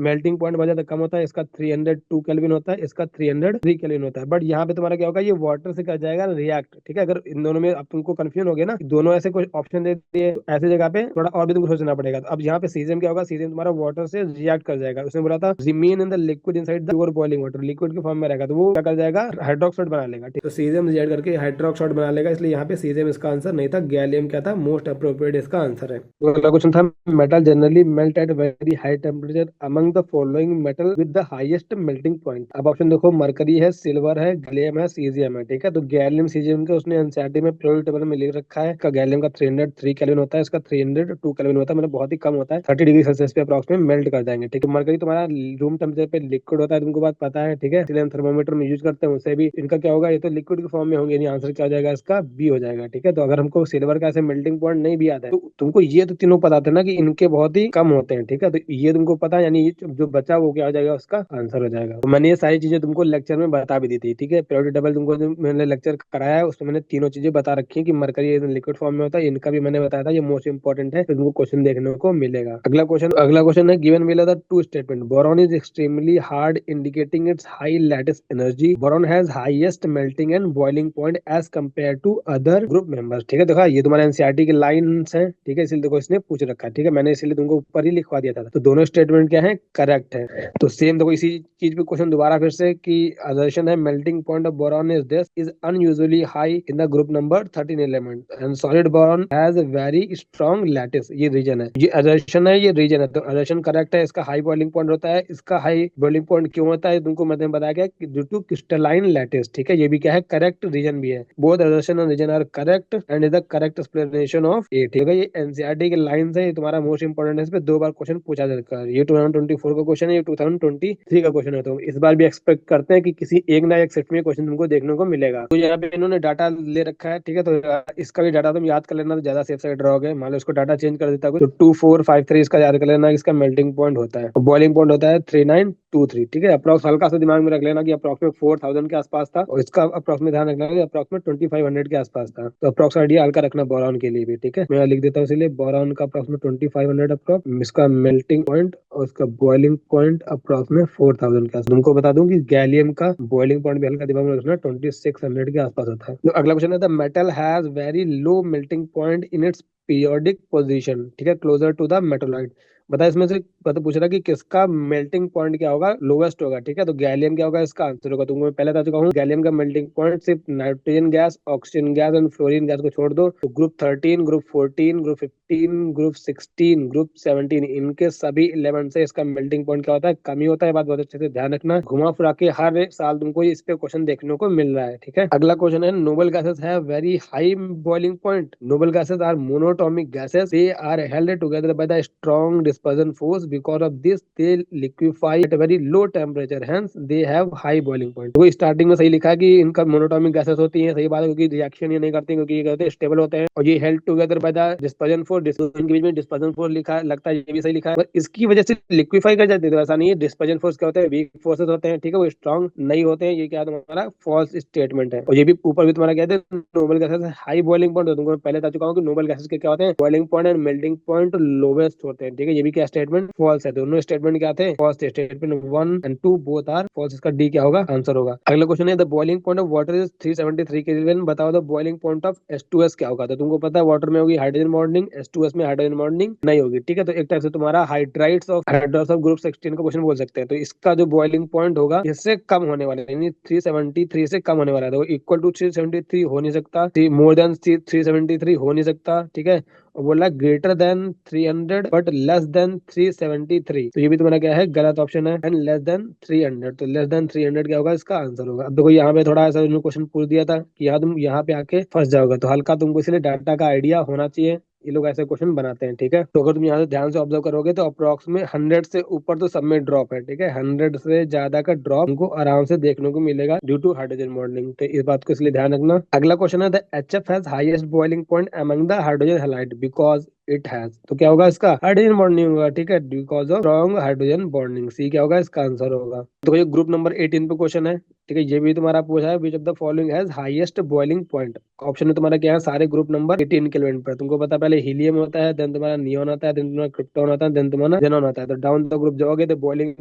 मेल्टिंग पॉइंट बहुत ज्यादा कम होता है, इसका 302 केल्विन होता है, इसका 303 केल्विन होता है। बट यहाँ पे तुम्हारा क्या होगा, ये वाटर से क्या जाएगा, रिएक्ट, ठीक है। अगर इन दोनों में अब तुमको कंफ्यूजन हो गया ना, दोनों ऐसे कुछ ऑप्शन दे दिए, तो ऐसे जगह पे थोड़ा और भी तुमको सोचना पड़ेगा। तो अब यहाँ पे सीजियम क्या होगा, सीजियम तुम्हारा वाटर से रिएक्ट कर जाएगा। उसने बोला था remain in the liquid inside the pure boiling water, liquid के फॉर्म में रहेगा, तो वो क्या कर जाएगा, हाइड्रोक्साइड बना लेगा, ठीक। तो सीजियम रिएक्ट करके हाइड्रोक्साइड बना लेगा, इसलिए यहाँ पे सीजियम इसका आंसर नहीं था, गैलियम क्या था, मोस्ट अप्रोप्रिएट इसका आंसर है। तो अगला क्वेश्चन था, metal generally melt at very high temperature among the following metal with the highest melting point. अब ऑप्शन देखो, मरकरी है, सिल्वर है, गैलियम है, सीजियम है, ठीक है। तो गैलियम सीजियम का उसने एनसीईआरटी में पीरियोडिक टेबल में लिख रखा है। इसका गैलियम का 303 केल्विन होता है, इसका 302 केल्विन होता है, मतलब मतलब बहुत ही कम होता है, 30 डिग्री सेल्सियस पे अप्रॉक्स में मेल्ट कर जाएंगे। ठीक है, मरकरी तुम्हारा रूम टेम्परेचर पे लिक्विड होता है, तुमको बात पता है। ठीक है, इसलिए हम थर्मोमीटर में यूज करते हैं, उससे भी इनका क्या होगा, ये तो लिक्विड के फॉर्म में होंगे, नहीं आंसर क्या हो जाएगा इसका, बी हो जाएगा। ठीक है, तो अगर हमको सिल्वर का ऐसे मेल्टिंग पॉइंट नहीं भी आता है तो तुमको ये तो तीनों पता थे ना कि इनके बहुत ही कम होते हैं। ठीक है, तो ये तुमको पता है, यानी ये जो बचा वो क्या हो जाएगा, उसका आंसर हो जाएगा। तो मैंने ये सारी चीजें तुमको लेक्चर में बता भी दी थी। ठीक है, पीरियोडिक टेबल तुमको जो मैंने लेक्चर कराया है उसमें मैंने तीनों चीजें बता रखी है कि मरकरी लिक्विड फॉर्म में होता है, इनका भी मैंने बताया था, ये मोस्ट इंपॉर्टेंट है, तो तुमको क्वेश्चन देखने को मिलेगा। अगला क्वेश्चन है, given below the two statement, boron is extremely hard indicating its high lattice energy, boron has highest melting and boiling point as compare to other group members. ठीक है, देखा ये तुम्हारे एनसीईआरटी के लाइंस हैं। ठीक है, इसलिए देखो इसने पूछ रखा है। ठीक है, मैंने इसलिए तुमको ऊपर ही लिखवा दिया था, तो दोनों स्टेटमेंट क्या है, करेक्ट है। तो सेम देखो इसी चीज पे क्वेश्चन दोबारा फिर से कि assertion है melting point of boron is this is unusually high in the group number 13 element and solid boron has a very strong lattice. ये रीजन है, ये assertion है, ये रीजन है। तो assertion करेक्ट है, इसका हाई बॉइलिंग पॉइंट होता है। इसका हाई बॉइलिंग पॉइंट क्यों होता है तुमको मैंने बताया गया कि ड्यू टू क्रिस्टलाइन लैटिस। ठीक है, ये भी क्या है, करेक्ट रीजन भी है। Both assertion and reason are correct and is the correct explanation of A. ठीक है, ये एनसीईआरटी के लाइंस है, ये तुम्हारा मोस्ट इंपोर्टेंट है, इस पे दो बार क्वेश्चन पूछा जाता है। ये 2024 का क्वेश्चन है, ये 2023 का क्वेश्चन है, तो इस बार भी एक्सपेक्ट करते हैं कि किसी एक ना एक सेट में क्वेश्चन तुमको देखने को मिलेगा। तो यहाँ पे इन्होंने डाटा ले रखा है। ठीक है, तो इसका भी डाटा तुम याद कर लेना, तो ज्यादा सेफ साइड रहोगे। मान लो इसको डाटा चेंज कर देता कुछ, तो 2453 इसका याद कर लेना, इसका मेल्टिंग पॉइंट होता है, बॉइलिंग पॉइंट होता है 3923। ठीक है, अप्रॉक्स हल्का सा दिमाग में रख लेना कि अप्रॉक्स में 4000 के आसपास था, और इसका अप्रॉक्स में ध्यान रखना कि अप्रॉक्स में 2500 के आसपास था। तो अप्रॉक्स आइडिया हल्का रखना बोरॉन के लिए भी। ठीक है, मैं लिख देता हूँ, इसलिए बोरॉन का अप्रॉक्स में 2500 अप्रॉक्स, इसका मेल्टिंग पॉइंट और इसका बॉइलिंग पॉइंट अप्रॉक्स में 4000 के आसपास। तुमको बता दूं कि गैलियम का बॉइलिंग पॉइंट भी हल्का दिमाग में रखना, 2600 के आसपास होता है। तो अगला क्वेश्चन है, the metal has very low melting point in its periodic position. ठीक है, क्लोजर टू द मेटोलाइट। बता इसमें से पता पूछ रहा कि किसका मेल्टिंग पॉइंट क्या होगा, लोवेस्ट होगा। ठीक है, तो गैलियम क्या होगा, इसका आंसर होगा। तुमको मैं पहले बता चुका हूँ, गैलियम का मेल्टिंग पॉइंट सिर्फ nitrogen gas, oxygen gas and fluorine gas को छोड़ दो, तो group 13, group 14, group 15, group 16, group 17, इनके सभी एलिमेंट से इसका मेल्टिंग पॉइंट क्या होता है, कमी होता है। बात बहुत अच्छे से ध्यान रखना, घुमा फिरा के हर साल तुमको इस पे क्वेश्चन देखने को मिल रहा है। ठीक है, अगला क्वेश्चन है, noble gases have very high boiling point. Noble gases are monatomic gases, they are held together by the strong dispersion force, because of this they liquefy at very low temperature, hence they have high boiling point. तो starting में सही लिखा है कि इनका monoatomic gases होती है, सही बात है, क्योंकि रिएक्शन ये नहीं करती, क्योंकि ये कहते हैं स्टेबल होते हैं, और ये held together by the dispersion force, इनके बीच में डिस्पर्जन फोर्स लिखा है, लगता है ये भी सही लिखा है, पर इसकी वजह से लिक्विफाई कर जाती है, तो ऐसा नहीं है। डिस्पर्जन फोर्स क्या होते हैं, वीक फोर्सेस होते हैं। ठीक है, वो स्ट्रॉन्ग नहीं होते हैं, ये क्या तुम्हारा फॉल्स स्टेटमेंट है। और ये भी ऊपर भी तुम्हारा कहते हैं noble gases high boiling point, तुमको पहले बता चुका हूँ कि नोबल गैसेस के क्या होते हैं, boiling point and melting point lowest होते हैं। ठीक है, ये भी क्या स्टेटमेंट फॉल्स है, दोनों स्टेटमेंट क्या थे, फॉल्स थे। Statement 1 and 2 both are false, इसका डी क्या होगा, आंसर होगा। अगला क्वेश्चन है, the boiling point of water is 373 kelvin, बताओ the boiling point of H2S क्या होगा। तो तुमको पता है वाटर में होगी हाइड्रोजन बॉन्डिंग, H2S में हाइड्रोजन बॉन्डिंग नहीं होगी। ठीक है, तो एक टाइप से तुम्हारा हाइड्राइड्स ऑफ ग्रुप 16 का क्वेश्चन बोल सकते हैं। तो इसका जो बॉइलिंग पॉइंट होगा इससे कम होने वाला है, यानी 373 से कम होने वाला है। तो इक्वल टू 373 हो नहीं सकता, मोर देन 373 हो नहीं सकता। ठीक है, और बोला greater than 300 but less than 373, तो ये भी तुम्हारा क्या है, गलत ऑप्शन है। एंड लेस देन 300, तो लेस देन 300 क्या होगा, इसका आंसर होगा। अब देखो यहाँ पे थोड़ा ऐसा क्वेश्चन पूछ दिया था कि यहाँ तुम यहाँ पे आके फंस जाओगे, तो हल्का तुमको इसलिए डाटा का आइडिया होना चाहिए, ये लोग ऐसे क्वेश्चन बनाते हैं। ठीक है, तो अगर तुम यहाँ से ध्यान से ऑब्जर्व करोगे तो अप्रॉक्स में 100 से ऊपर तो सब में ड्रॉप है। ठीक है, 100 से ज्यादा का ड्रॉप तुमको आराम से देखने को मिलेगा ड्यू टू हाइड्रोजन बॉन्डिंग, तो इस बात को इसलिए ध्यान रखना। अगला क्वेश्चन है, the HF has highest boiling point among the hydrogen halide because it has, तो क्या होगा इसका, हाइड्रोजन बॉन्डिंग होगा। ठीक है, because of strong hydrogen bonding, C क्या होगा, इसका आंसर होगा। तो ये ग्रुप नंबर 18 पे क्वेश्चन है। ठीक है, ये भी तुम्हारा पूछा है, विच of the following has highest boiling point. Option में तुम्हारा क्या है, सारे ग्रुप नंबर 18 के एलिमेंट पर। तुमको पता है पहले हीलियम होता है, देन तुम्हारा नियोन आता है, देन तुम्हारा क्रिप्टॉन आता है, देन तुम्हारा जेनॉन आता है। तो डाउन द ग्रुप जाओगे तो बॉइलिंग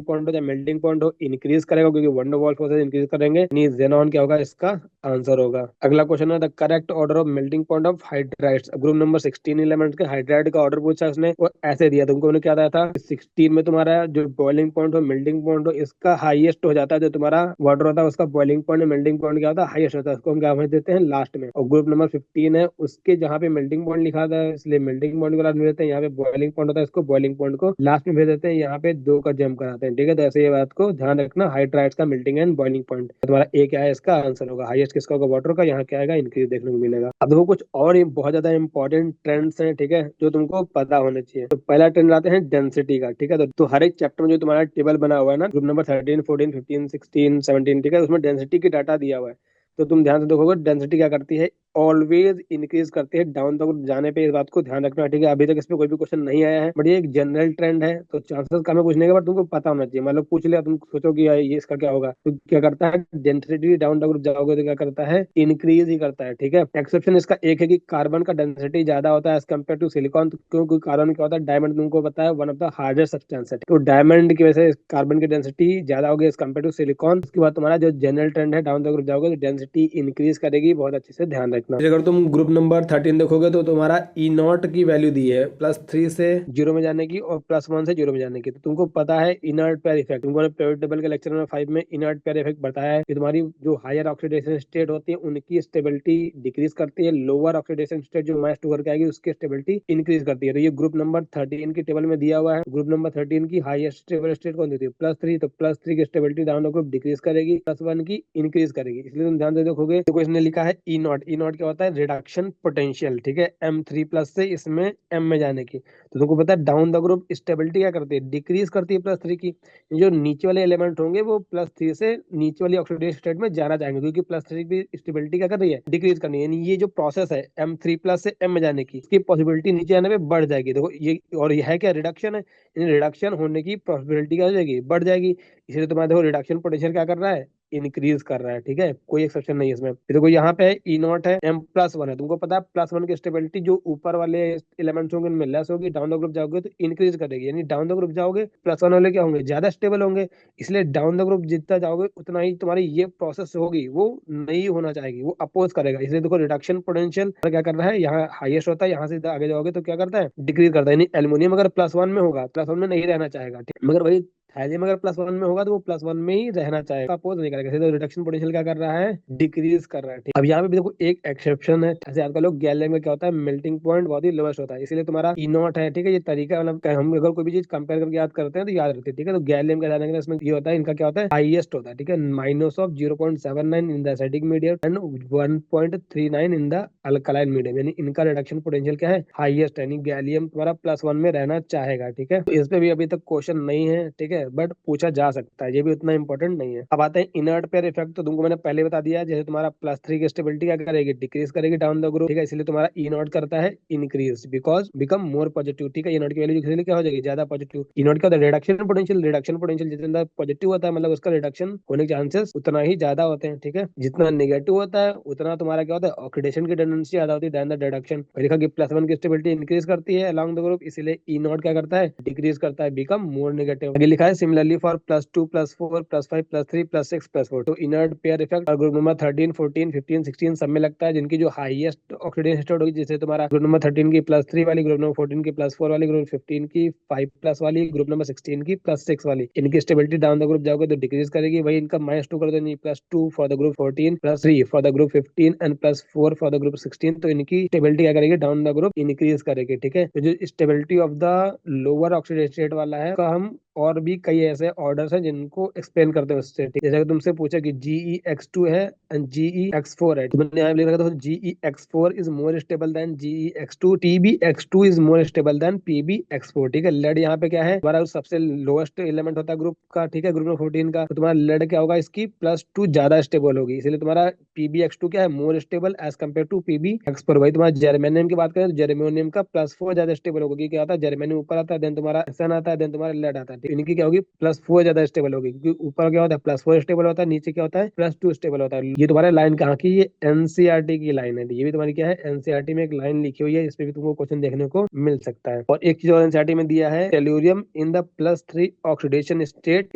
पॉइंट हो या मेल्टिंग पॉइंट हो इंक्रीज करेगा, क्योंकि वन डर वाल फोर्सेस इंक्रीज करेंगे, जेनॉन क्या होगा, इसका आंसर होगा। अगला क्वेश्चन है, the correct order of melting point of hydrides. Group number 16 element के हाइड्राइड का ऑर्डर पूछा उसने, वो ऐसे दिया तुमको, मैंने क्या दिया था, 16 में तुम्हारा जो बॉइलिंग पॉइंट हो मेल्टिंग पॉइंट हो इसका हाई हाईएस्ट हो जाता है, जो तुम्हारा वाटर होता है उसका बॉइलिंग पॉइंट मेल्टिंग पॉइंट क्या होता है, हाईएस्ट होता है, उसको हम क्या भेज देते हैं लास्ट में। और ग्रुप नंबर 15 है, उसके जहाँ पे मेल्टिंग पॉइंट लिखा था इसलिए मेल्टिंग पॉइंट को लास्ट में देते हैं, यहाँ पे बॉइलिंग पॉइंट होता है इसको बॉइलिंग पॉइंट को लास्ट में भेज देते हैं, यहाँ पे 2 का जम कराते हैं। ठीक है, तो ऐसे ये बात को ध्यान रखना, हाइड्राइड्स का मेल्टिंग एंड बॉइलिंग पॉइंट। तुम्हारा ए क्या है, इसका आंसर होगा हाईएस्ट किसका होगा, वाटर का, यहाँ क्या आएगा इंक्रीज देखने को मिलेगा। अब देखो कुछ और बहुत ज्यादा इंपॉर्टेंट ट्रेंड्स हैं, ठीक है, जो तुमको पता होने चाहिए। तो पहला ट्रेंड आते हैं डेंसिटी का। ठीक है, तो हर एक चैप्टर में जो तुम्हारा टेबल बना हुआ है ना, ग्रुप नंबर 13 14 15 16 17, ठीक है, उसमें डेंसिटी की डाटा दिया हुआ है। तो तुम ध्यान से देखोगे डेंसिटी क्या करती है, ऑलवेज इंक्रीज करती है डाउन तक जाने पे। इस बात को ध्यान रखना, ठीक है। अभी तक इस पे कोई भी क्वेश्चन नहीं आया है, बट ये एक जनरल ट्रेंड है, तो चांसेस कम है पूछने के, बाद तुमको पता होना चाहिए। मतलब पूछ लिया, तुम सोचो कि यार ये इसका क्या होगा, तो क्या करता है डेंसिटी डाउन तक जाओगे तो क्या करता है, इंक्रीज ही करता है। ठीक है, एक्सेप्शन इसका एक है कि कार्बन का डेंसिटी ज्यादा होता है एज कम्पेयर टू सिलिकॉन। क्योंकि कार्बन क्या होता है, डायमंड तुमको पता है one of the hardest substance है, तो डायमंड की वजह से कार्बन की डेंसिटी ज्यादा होगी एज कम्पेयर टू सिलिकॉन। उसके बाद तुम्हारा जो जनरल ट्रेंड है डाउन तक जाओगे तो डेंसिटी इंक्रीज करेगी, बहुत अच्छे से ध्यान रखना। अगर तुम ग्रुप नंबर 13 देखोगे तो तुम्हारा ई नॉट की वैल्यू दी है +3 से 0 में जाने की और +1 से 0 में जाने की। तो तुमको पता है इनर्ट पेयर इफेक्ट, तुमको पीरियोडिक टेबल के लेक्चर नंबर 5 में इनर्ट पेयर इफेक्ट बताया है कि तुम्हारी जो हायर ऑक्सीडेशन स्टेट होती है उनकी स्टेबिलिटी डिक्रीज करती है, लोअर ऑक्सीडेशन स्टेट जो माइनस 2 करके आएगी उसकी स्टेबिलिटी इंक्रीज करती है। तो ये ग्रुप नंबर 13 की टेबल में दिया हुआ है। ग्रुप नंबर 13 की हाईएस्ट स्टेबल स्टेट कौन सी थी, +3, तो +3 की स्टेबिलिटी डाउन ग्रुप डिक्रीज करेगी, +1 की इंक्रीज करेगी। इसलिए तुम ध्यान से देखोगे तो इसने लिखा है ई नॉट। ई नॉट क्या होता है, रिडक्शन पोटेंशियल। ठीक है, M3+ से इसमें M में जाने की। तो तुमको पता है डाउन द ग्रुप स्टेबिलिटी क्या करती है, डिक्रीज करती है +3 की। जो नीचे वाले एलिमेंट होंगे वो +3 से नीचे वाली ऑक्सीडेशन स्टेट में जाना चाहेंगे, क्योंकि +3 की स्टेबिलिटी क्या कर रही है, डिक्रीज करनी है। यानी ये जो प्रोसेस है M3+ से M में जाने की, इसकी पॉसिबिलिटी नीचे आने पे बढ़ जाएगी। देखो ये, और ये है क्या, रिडक्शन है, रिडक्शन होने की पॉसिबिलिटी क्या हो जाएगी, बढ़ जाएगी। इसलिए तुम्हारा देखो रिडक्शन पोटेंशियल क्या कर रहा है, इंक्रीज कर रहा है। ठीक है, कोई एक्सेप्शन नहीं है इसमें। फिर देखो यहाँ पे ई नॉट है, M+1 है, तुमको पता है +1 की स्टेबिलिटी जो ऊपर वाले एलिमेंट्स होंगे उनमें लेस होगी, डाउन द ग्रुप जाओगे तो इंक्रीज करेगी। यानी डाउन द ग्रुप जाओगे +1 वाले क्या होंगे, ज्यादा स्टेबल होंगे। इसलिए डाउन द ग्रुप जितना जाओगे उतना ही तुम्हारी ये प्रोसेस होगी वो नहीं होना चाहेगी, वो अपोज करेगा। इसलिए देखो रिडक्शन पोटेंशियल क्या कर रहा है, यहाँ हाईएस्ट होता है, यहाँ से आगे जाओगे तो क्या करता है, डिक्रीज करता है। यानी एल्यूमिनियम अगर +1 में होगा, +1 में नहीं रहना चाहेगा, ठीक, मगर वही थाइलियम अगर +1 में होगा तो वो +1 में ही रहना चाहेगा, अपोज नहीं करेगा। तो रिडक्शन पोटेंशियल क्या कर रहा है, डिक्रीज कर रहा है। ठीक, अब यहाँ पे भी देखो एक एक्सेप्शन है, ऐसे याद कर लो, गैलियम में क्या होता है, मेल्टिंग पॉइंट बहुत ही लोएस्ट होता है, इसलिए तुम्हारा ई नॉट है। ठीक है, ये तरीका मतलब हम अगर कोई भी चीज कंपेयर करके याद करते हैं तो याद रहती है। ठीक है, तो गैलियम का जाने के इसमें ये होता है, इनका क्या होता है, हाईएस्ट होता है। ठीक है, -0.79 in the acidic medium and 1.39 in the alkaline medium. यानी इनका रिडक्शन पोटेंशियल क्या है, हाईएस्ट है। यानी गैलियम तुम्हारा +1 में रहना चाहेगा। ठीक है, तो इस पे भी अभी तक क्वेश्चन नहीं है, ठीक है, बट पूछा जा सकता है, ये भी उतना इंपॉर्टेंट नहीं है। अब आते हैं इनर्ट पेयर इफेक्ट। तो तुमको मैंने पहले बता दिया, जैसे तुम्हारा +3 की स्टेबिलिटी क्या करेगी, डिक्रीज करेगी डाउन द ग्रुप। ठीक है, इसलिए तुम्हारा ई नॉट करता है increase, because become more positive. ठीक है, ई नॉट की वैल्यू इसलिए क्या हो जाएगी, ज्यादा पॉजिटिव। ई नॉट का रिडक्शन पोटेंशियल, रिडक्शन पोटेंशियल जितना पॉजिटिव होता है मतलब उसका रिडक्शन होने के चांसेस उतना ही ज्यादा होते हैं। ठीक है, जितना नेगेटिव होता है उतना तुम्हारा क्या होता है, ऑक्सीडेशन की टेंडेंसी ज्यादा होती है देन द रिडक्शन। देखा कि +1 की स्टेबिलिटी इंक्रीज करती है अलॉन्ग द ग्रुप, इसलिए ई नॉट क्या करता है, डिक्रीज करता है, बिकम मोर नेगेटिव। आगे लिखा है सिमिलरली फॉर +2 +4 +5 +3 +6 +4। तो इनर्ट पेयर इफेक्ट और ग्रुप नंबर 13 14 15 16 सब में लगता है, जिनकी जो हाईएस्ट ऑक्सीडेशन स्टेट होगी, जैसे तुम्हारा ग्रुप नंबर 13 की +3 वाली, ग्रुप नंबर 14 की +4 वाली, ग्रुप 15 की 5+ वाली, ग्रुप नंबर 16 की +6 वाली, इनकी स्टेबिलिटी डाउन द ग्रुप जाओगे तो डिक्रीज करेगी। वही इनका -2 कर दो, +2 for the group 14 +3 for the group 15 and +4 for the group 16, तो इनकी स्टेबिलिटी क्या करेगी, डाउन द ग्रुप इंक्रीज करेगी। ठीक है, तो जो stability of the lower oxidation state वाला है का हम और भी कई ऐसे ऑर्डर्स हैं जिनको एक्सप्लेन करते हैं उससे। जैसे कि तुमसे पूछा कि GeX2 है एंड GeX4 है, तो मैंने यहाँ लिख रखा था GeX4 is more stable then GeX2, PbX2 is more stable then PbX4। ठीक है, लेड यहाँ पे क्या है, हमारा सबसे लोएस्ट एलिमेंट होता है ग्रुप का। ठीक है, ग्रुप नंबर 14 का, तो तुम्हारा लेड क्या होगा, इसकी +2 ज्यादा स्टेबल होगी, इसलिए तुम्हारा PbX2 क्या है, more stable as compare to PbX4। वही तुम्हारा जर्मेनियम की बात करें तो जर्मेनियम का +4 ज्यादा स्टेबल होगी। क्या आता है, जर्मेनियम ऊपर आता है, देन तुम्हारा सन आता है, देन तुम्हारा लेड आता है। इनकी क्या होगी, +4 ज्यादा स्टेबल होगी, क्योंकि ऊपर क्या होता है +4 स्टेबल होता है, नीचे क्या होता है +2 स्टेबल होता है। ये तुम्हारे लाइन कहाँ की, ये एनसीईआरटी की लाइन है। ये भी तुम्हारी क्या है, एनसीईआरटी में एक लाइन लिखी हुई है, इस पे भी तुमको क्वेश्चन देखने को मिल सकता है। और एक चीज और एनसीईआरटी में दिया है, tellurium in the +3 oxidation state